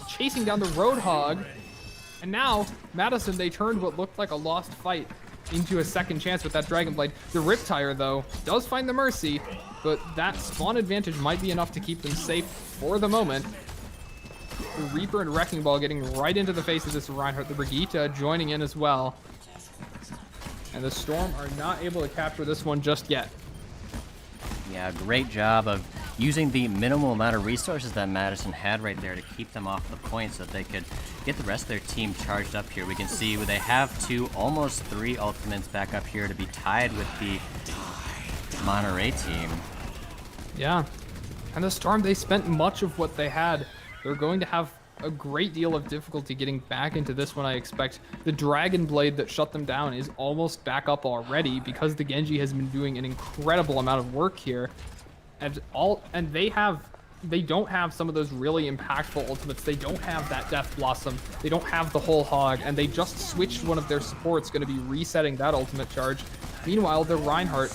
Speaker 2: chasing down the Roadhog. And now, Madison, they turned what looked like a lost fight into a second chance with that Dragon Blade. The Riptire, though, does find the Mercy, but that spawn advantage might be enough to keep them safe for the moment. The Reaper and Wrecking Ball getting right into the face of this Reinhardt. The Brigitte joining in as well. And the Storm are not able to capture this one just yet.
Speaker 1: Yeah, great job of using the minimal amount of resources that Madison had right there to keep them off the point so that they could get the rest of their team charged up here. We can see they have 2, almost 3 ultimates back up here to be tied with the Monterey team.
Speaker 2: Yeah. And the Storm, they spent much of what they had. They're going to have a great deal of difficulty getting back into this one, I expect. The Dragon Blade that shut them down is almost back up already because the Genji has been doing an incredible amount of work here. And they don't have some of those really impactful ultimates. They don't have that Death Blossom. They don't have the whole hog, and they just switched one of their supports, going to be resetting that ultimate charge. Meanwhile, the Reinhardt,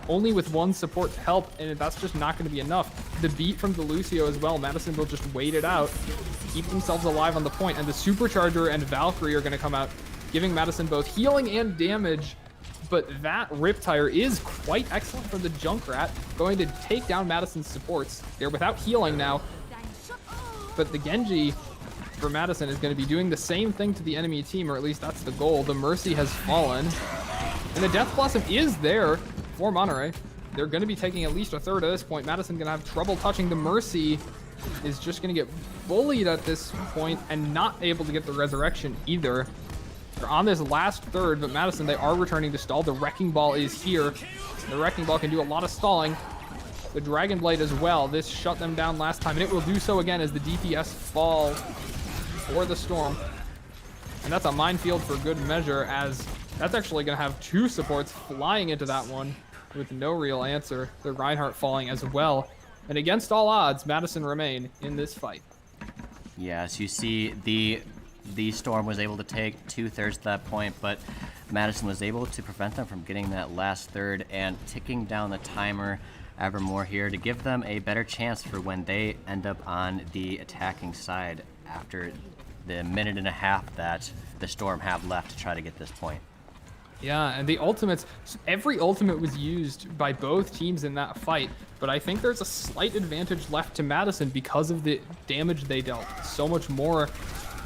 Speaker 2: only with one support to help, and that's just not going to be enough. The beat from the Lucio as well. Madison will just wait it out, keep themselves alive on the point, and the Supercharger and Valkyrie are going to come out, giving Madison both healing and damage. But that Riptire is quite excellent from the Junkrat, going to take down Madison's supports. They're without healing now, but the Genji for Madison is going to be doing the same thing to the enemy team, or at least that's the goal. The Mercy has fallen, and the Death Blossom is there for Monterey. They're going to be taking at least a third at this point. Madison going to have trouble touching. The Mercy is just going to get bullied at this point and not able to get the resurrection either. They're on this last third, but Madison, they are returning to stall. The Wrecking Ball is here. The Wrecking Ball can do a lot of stalling. The Dragon Blade as well. This shut them down last time, and it will do so again as the DPS fall for the Storm. And that's a minefield for good measure, as that's actually going to have two supports flying into that one with no real answer. The Reinhardt falling as well. And against all odds, Madison remain in this fight.
Speaker 1: Yes, you see the Storm was able to take 2/3 to that point, but Madison was able to prevent them from getting that last third and ticking down the timer ever more here to give them a better chance for when they end up on the attacking side after the minute and a half that the Storm have left to try to get this point.
Speaker 2: Yeah, and the ultimates, every ultimate was used by both teams in that fight, but I think there's a slight advantage left to Madison because of the damage they dealt. So much more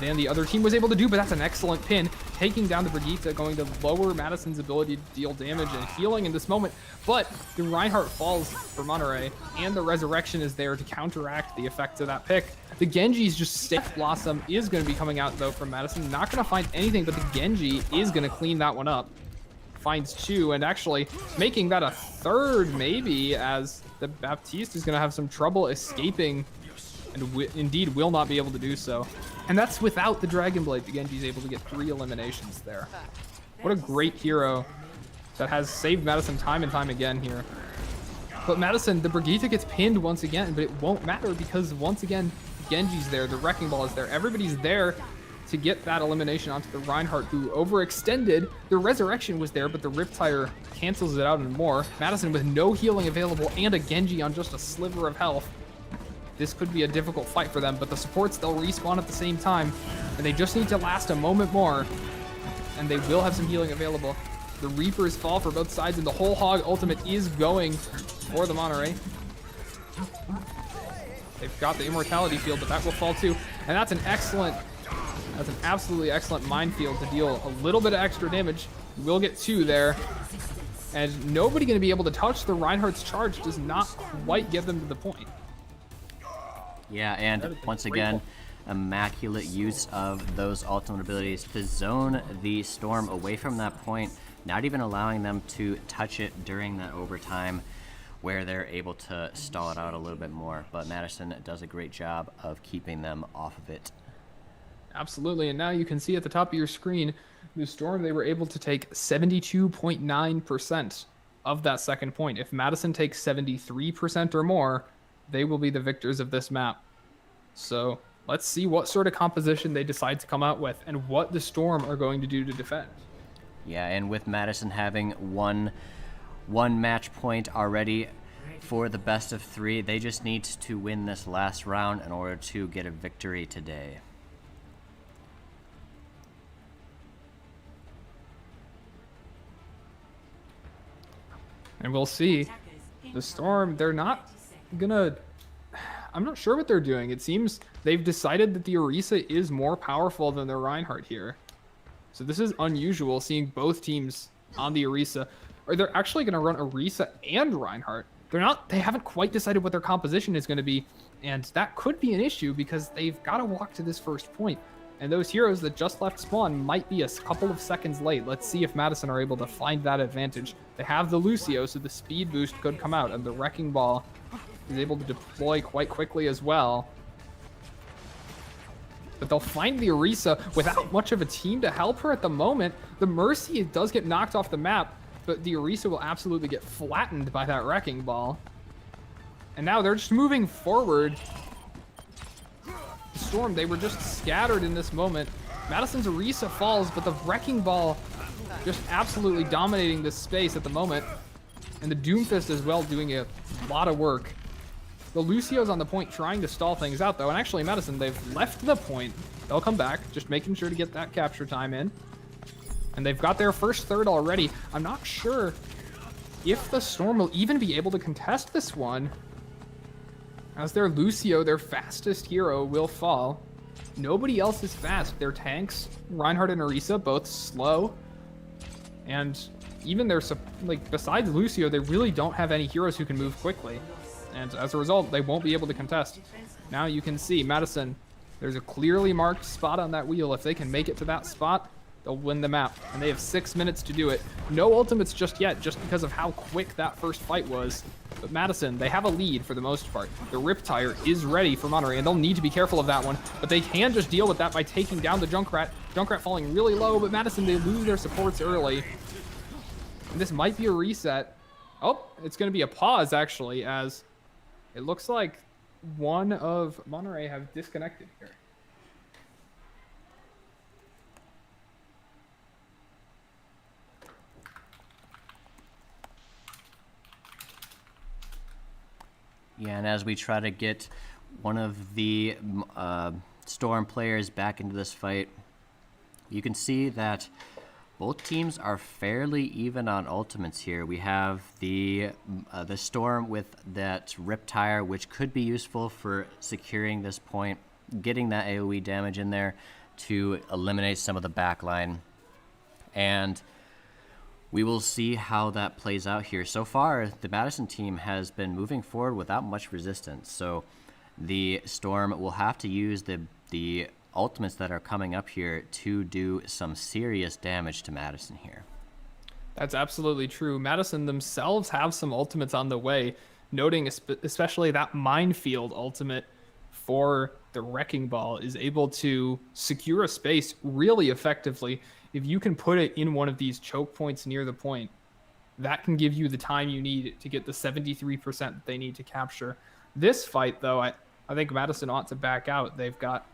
Speaker 2: than the other team was able to do, but that's an excellent pin. Taking down the Brigitte, going to lower Madison's ability to deal damage and healing in this moment, but the Reinhardt falls for Monterey, and the Resurrection is there to counteract the effects of that pick. The Genji's just Death Blossom is going to be coming out, though, from Madison. Not going to find anything, but the Genji is going to clean that one up. Finds two, and actually making that a third, maybe, as the Baptiste is going to have some trouble escaping, and indeed will not be able to do so. And that's without the Dragon Blade. The Genji's able to get 3 eliminations there. What a great hero that has saved Madison time and time again here. But Madison, the Brigitte gets pinned once again, but it won't matter because once again, Genji's there, the Wrecking Ball is there, everybody's there to get that elimination onto the Reinhardt, who overextended. The Resurrection was there, but the Riptire cancels it out and more. Madison with no healing available and a Genji on just a sliver of health. This could be a difficult fight for them, but the supports, they'll respawn at the same time, and they just need to last a moment more, and they will have some healing available. The Reapers fall for both sides, and the whole hog ultimate is going for the Monterey. They've got the immortality field, but that will fall too, and that's an absolutely excellent minefield to deal a little bit of extra damage. You will get 2 there, and nobody going to be able to touch the Reinhardt's charge. Does not quite get them to the point.
Speaker 1: Yeah, and once again, immaculate use of those ultimate abilities to zone the Storm away from that point, not even allowing them to touch it during that overtime where they're able to stall it out a little bit more. But Madison does a great job of keeping them off of it.
Speaker 2: Absolutely, and now you can see at the top of your screen, the Storm, they were able to take 72.9% of that second point. If Madison takes 73% or more, they will be the victors of this map. So let's see what sort of composition they decide to come out with and what the Storm are going to do to defend.
Speaker 1: Yeah, and with Madison having one match point already for the best of 3, they just need to win this last round in order to get a victory today.
Speaker 2: And we'll see. The Storm, they're not gonna... I'm not sure what they're doing. It seems they've decided that the Orisa is more powerful than the Reinhardt here. So this is unusual, seeing both teams on the Orisa. Or they're actually going to run Orisa and Reinhardt. They haven't quite decided what their composition is going to be. And that could be an issue because they've got to walk to this first point. And those heroes that just left spawn might be a couple of seconds late. Let's see if Madison are able to find that advantage. They have the Lucio, so the speed boost could come out, and the Wrecking Ball is able to deploy quite quickly as well. but they'll find the Orisa without much of a team to help her at the moment. The Mercy does get knocked off the map, but the Orisa will absolutely get flattened by that Wrecking Ball. And now they're just moving forward. Storm, they were just scattered in this moment. Madison's Orisa falls, but the Wrecking Ball just absolutely dominating this space at the moment. And the Doomfist as well doing a lot of work. The Lucio's on the point trying to stall things out though, and actually Madison, they've left the point. They'll come back, just making sure to get that capture time in. And they've got their first third already. I'm not sure if the Storm will even be able to contest this one, as their Lucio, their fastest hero, will fall. Nobody else is fast. Their tanks, Reinhardt and Orisa, both slow. And even their, like, besides Lucio, they really don't have any heroes who can move quickly. And as a result, they won't be able to contest. Now you can see Madison, there's a clearly marked spot on that wheel. If they can make it to that spot, they'll win the map. And they have 6 minutes to do it. No ultimates just yet, just because of how quick that first fight was. But Madison, they have a lead for the most part. The Riptire is ready for Monterey, and they'll need to be careful of that one. But they can just deal with that by taking down the Junkrat. Junkrat falling really low, but Madison, they lose their supports early. And this might be a reset. Oh, it's going to be a pause, actually, as it looks like one of Monterey have disconnected here.
Speaker 1: Yeah, and as we try to get one of the Storm players back into this fight, you can see that both teams are fairly even on ultimates here. We have the Storm with that Riptire, which could be useful for securing this point, getting that AoE damage in there to eliminate some of the backline. And we will see how that plays out here. So far, the Madison team has been moving forward without much resistance. So the Storm will have to use the ultimates that are coming up here to do some serious damage to Madison here.
Speaker 2: That's absolutely true. Madison themselves have some ultimates on the way, noting especially that Minefield ultimate for the Wrecking Ball is able to secure a space really effectively. If you can put it in one of these choke points near the point, that can give you the time you need to get the 73% that they need to capture. This fight, though, I think Madison ought to back out. They've got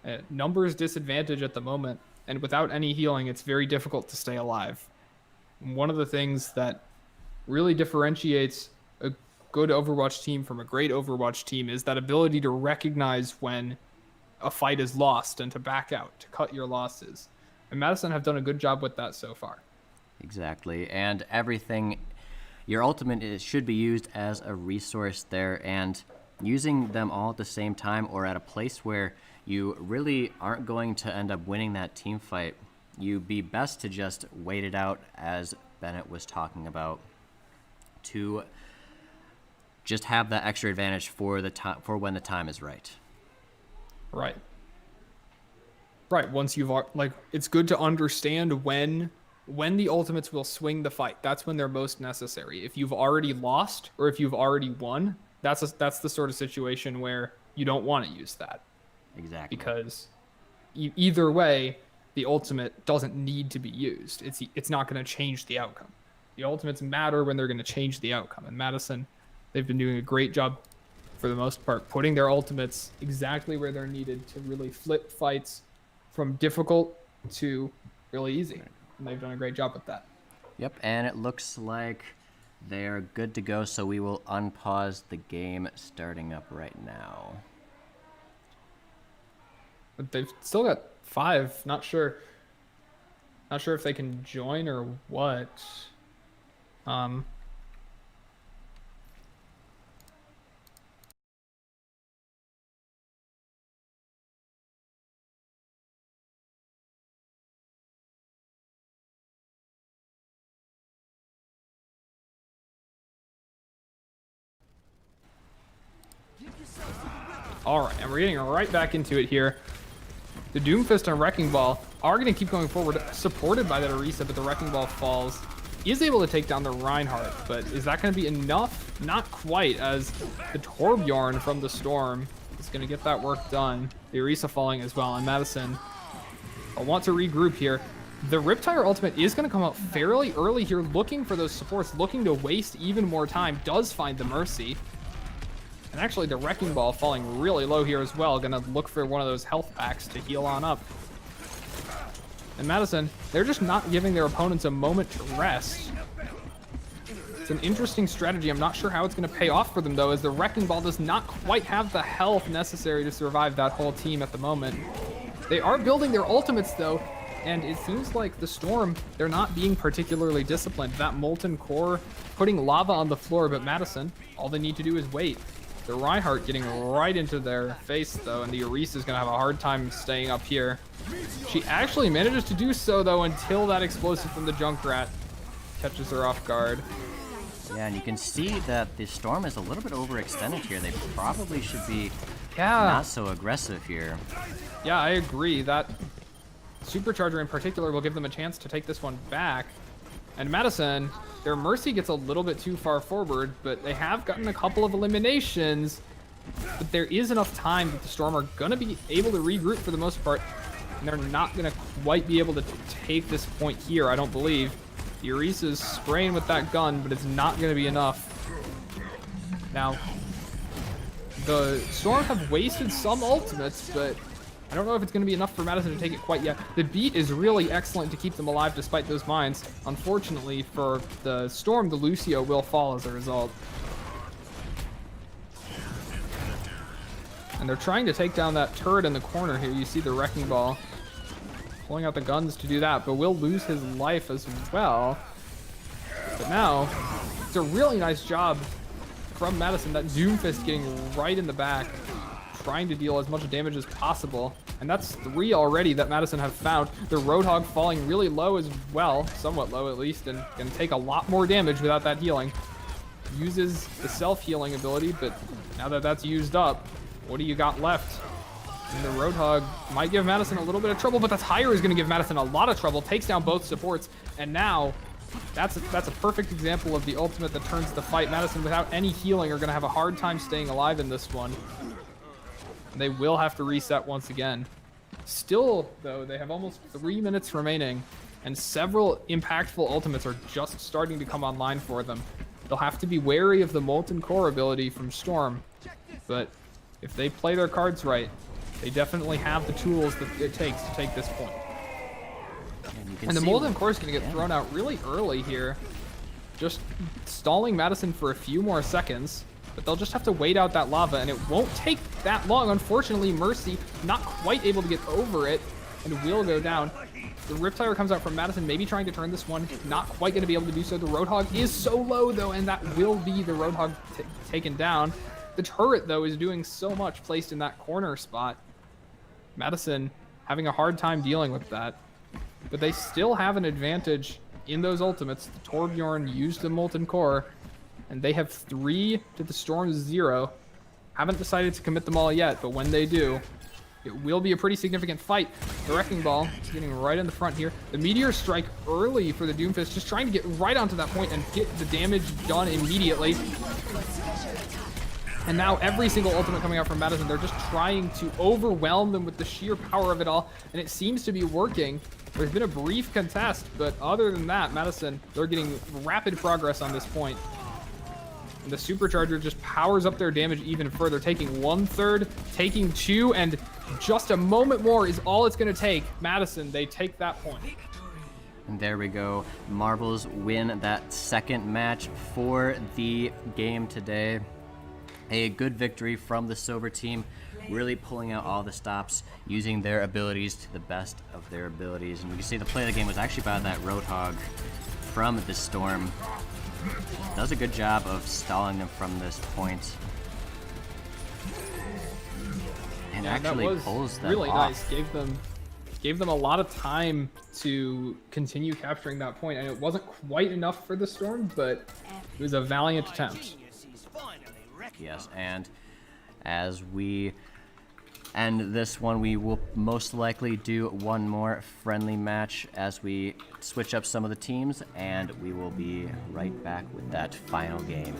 Speaker 2: a numbers disadvantage at the moment, and without any healing, it's very difficult to stay alive. One of the things that really differentiates a good Overwatch team from a great Overwatch team is that ability to recognize when a fight is lost and to back out, to cut your losses. And Madison have done a good job with that so far.
Speaker 1: Exactly, and everything, your ultimate should be used as a resource there, and using them all at the same time or at a place where you really aren't going to end up winning that team fight, you'd be best to just wait it out, as Bennett was talking about, to just have that extra advantage for the time, for when the time is right.
Speaker 2: Right. Right, once you've, like, it's good to understand when the ultimates will swing the fight. That's when they're most necessary. If you've already lost or if you've already won, that's the sort of situation where you don't want to use that.
Speaker 1: Exactly.
Speaker 2: Because either way, the ultimate doesn't need to be used. It's not going to change the outcome. The ultimates matter when they're going to change the outcome. And Madison, they've been doing a great job for the most part, putting their ultimates exactly where they're needed to really flip fights from difficult to really easy. And they've done a great job with that.
Speaker 1: Yep, and it looks like they're good to go, so we will unpause the game starting up right now.
Speaker 2: But they've still got 5. Not sure if they can join or what. Alright, and we're getting right back into it here. The Doomfist and Wrecking Ball are going to keep going forward, supported by that Orisa, but the Wrecking Ball falls. Is able to take down the Reinhardt, but is that going to be enough? Not quite, as the Torbjorn from the Storm is gonna get that work done. The Orisa falling as well, and Madison will want to regroup here. The Riptire ultimate is gonna come out fairly early here, looking for those supports, looking to waste even more time. Does find the Mercy. And actually the Wrecking Ball falling really low here as well. Gonna look for one of those health packs to heal on up. And Madison, they're just not giving their opponents a moment to rest. It's an interesting strategy. I'm not sure how it's going to pay off for them, though, as the Wrecking Ball does not quite have the health necessary to survive that whole team at the moment. They are building their ultimates, though, and it seems like the Storm, they're not being particularly disciplined. That Molten Core putting lava on the floor, but Madison, all they need to do is wait. The Reinhardt getting right into their face, though, and the Orisa is going to have a hard time staying up here. She actually manages to do so, though, until that explosive from the Junkrat catches her off guard.
Speaker 1: Yeah, and you can see that the Storm is a little bit overextended here. They probably should be
Speaker 2: Yeah.
Speaker 1: not so aggressive here.
Speaker 2: Yeah, I agree. That Supercharger in particular will give them a chance to take this one back. And Madison, their Mercy gets a little bit too far forward, but they have gotten a couple of eliminations. But there is enough time that the Storm are going to be able to regroup for the most part. And they're not going to quite be able to take this point here, I don't believe. The Orisa's spraying with that gun, but it's not going to be enough. Now, the Storm have wasted some ultimates, but I don't know if it's going to be enough for Madison to take it quite yet. The beat is really excellent to keep them alive despite those mines. Unfortunately for the Storm, the Lucio will fall as a result. And they're trying to take down that turret in the corner here. You see the Wrecking Ball pulling out the guns to do that, but will lose his life as well. But now, it's a really nice job from Madison. That Doomfist getting right in the back, trying to deal as much damage as possible. And that's 3 already that Madison have found. The Roadhog falling really low as well, somewhat low at least, and can take a lot more damage without that healing. Uses the self-healing ability, but now that that's used up, what do you got left? And the Roadhog might give Madison a little bit of trouble, but the Tire is going to give Madison a lot of trouble. Takes down both supports, and now that's a perfect example of the ultimate that turns the fight. Madison, without any healing, are going to have a hard time staying alive in this one. They will have to reset once again. Still, though, they have almost 3 minutes remaining, and several impactful ultimates are just starting to come online for them. They'll have to be wary of the Molten Core ability from Storm, but if they play their cards right, they definitely have the tools that it takes to take this point. And the Molten Core is going to get thrown out really early here, just stalling Madison for a few more seconds. But they'll just have to wait out that lava, and it won't take that long. Unfortunately, Mercy not quite able to get over it and will go down. The Riptire comes out from Madison, maybe trying to turn this one. Not quite going to be able to do so. The Roadhog is so low, though, and that will be the Roadhog taken down. The turret, though, is doing so much placed in that corner spot. Madison having a hard time dealing with that. But they still have an advantage in those ultimates. The Torbjorn used the Molten Core, and they have 3 to the Storm's 0. Haven't decided to commit them all yet, but when they do, it will be a pretty significant fight. The Wrecking Ball is getting right in the front here. The Meteor Strike early for the Doomfist, just trying to get right onto that point and get the damage done immediately. And now every single ultimate coming out from Madison, they're just trying to overwhelm them with the sheer power of it all, and it seems to be working. There's been a brief contest, but other than that, Madison, they're getting rapid progress on this point. And the Supercharger just powers up their damage even further, taking 1/3, taking 2, and just a moment more is all it's going to take. Madison, they take that point.
Speaker 1: And there we go. Marvels win that second match for the game today. A good victory from the Silver team, really pulling out all the stops, using their abilities to the best of their abilities. And you can see the play of the game was actually by that Roadhog from the Storm. Does a good job of stalling them from this point. And actually
Speaker 2: that was
Speaker 1: pulls them
Speaker 2: really
Speaker 1: off.
Speaker 2: nice. Gave them a lot of time to continue capturing that point, and it wasn't quite enough for the Storm, but it was a valiant attempt.
Speaker 1: Yes, and as we end this one, we will most likely do one more friendly match as we switch up some of the teams, and we will be right back with that final game.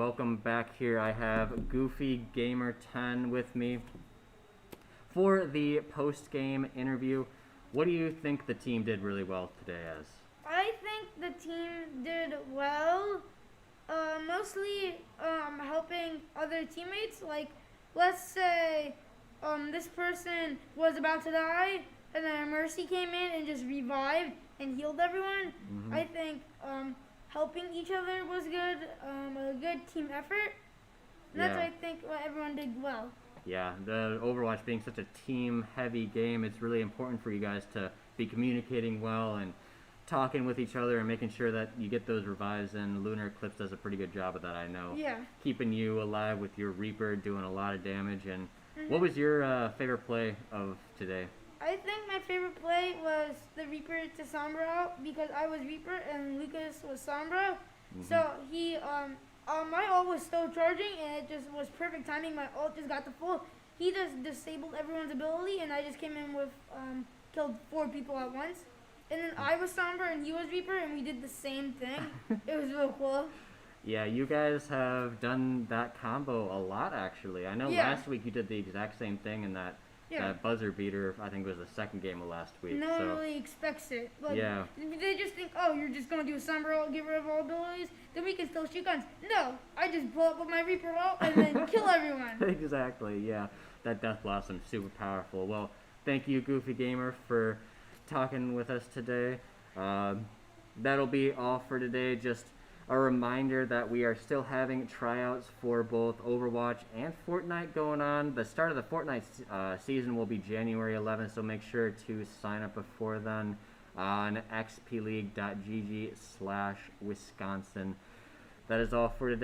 Speaker 1: welcome back here. I have Goofy Gamer 10 with me for the post-game interview. What do you think the team did really well today as?
Speaker 6: I think the team did well, mostly helping other teammates. Like, let's say this person was about to die, and then Mercy came in and just revived and healed everyone. I think helping each other was good, a good team effort. And that's what I think what everyone did well.
Speaker 1: Yeah, the Overwatch being such a team-heavy game, it's really important for you guys to be communicating well and talking with each other and making sure that you get those revives, and Lunar Eclipse does a pretty good job of that, I know.
Speaker 6: Yeah.
Speaker 1: Keeping you alive with your Reaper, doing a lot of damage. And what was your favorite play of today?
Speaker 6: I think my favorite play was the Reaper to Sombra, because I was Reaper and Lucas was Sombra. So he, my ult was still charging, and it just was perfect timing. My ult just got to full. He just disabled everyone's ability, and I just came in with, killed 4 people at once. And then I was Sombra and he was Reaper, and we did the same thing. It was real cool.
Speaker 1: Yeah, you guys have done that combo a lot, actually. I know last week you did the exact same thing in that buzzer beater. I think it was the second game of last week.
Speaker 6: No one really expects it. Like,
Speaker 1: yeah.
Speaker 6: They just think, oh, you're just going to do a Sombra ult, get rid of all abilities, then we can still shoot guns. No, I just pull up with my Reaper ult and then kill everyone.
Speaker 1: Exactly, yeah. That Death Blossom's super powerful. Well, thank you, Goofy Gamer, for talking with us today. That'll be all for today. Just a reminder that we are still having tryouts for both Overwatch and Fortnite going on. The start of the Fortnite season will be January 11th, so make sure to sign up before then on xpleague.gg/Wisconsin. That is all for today.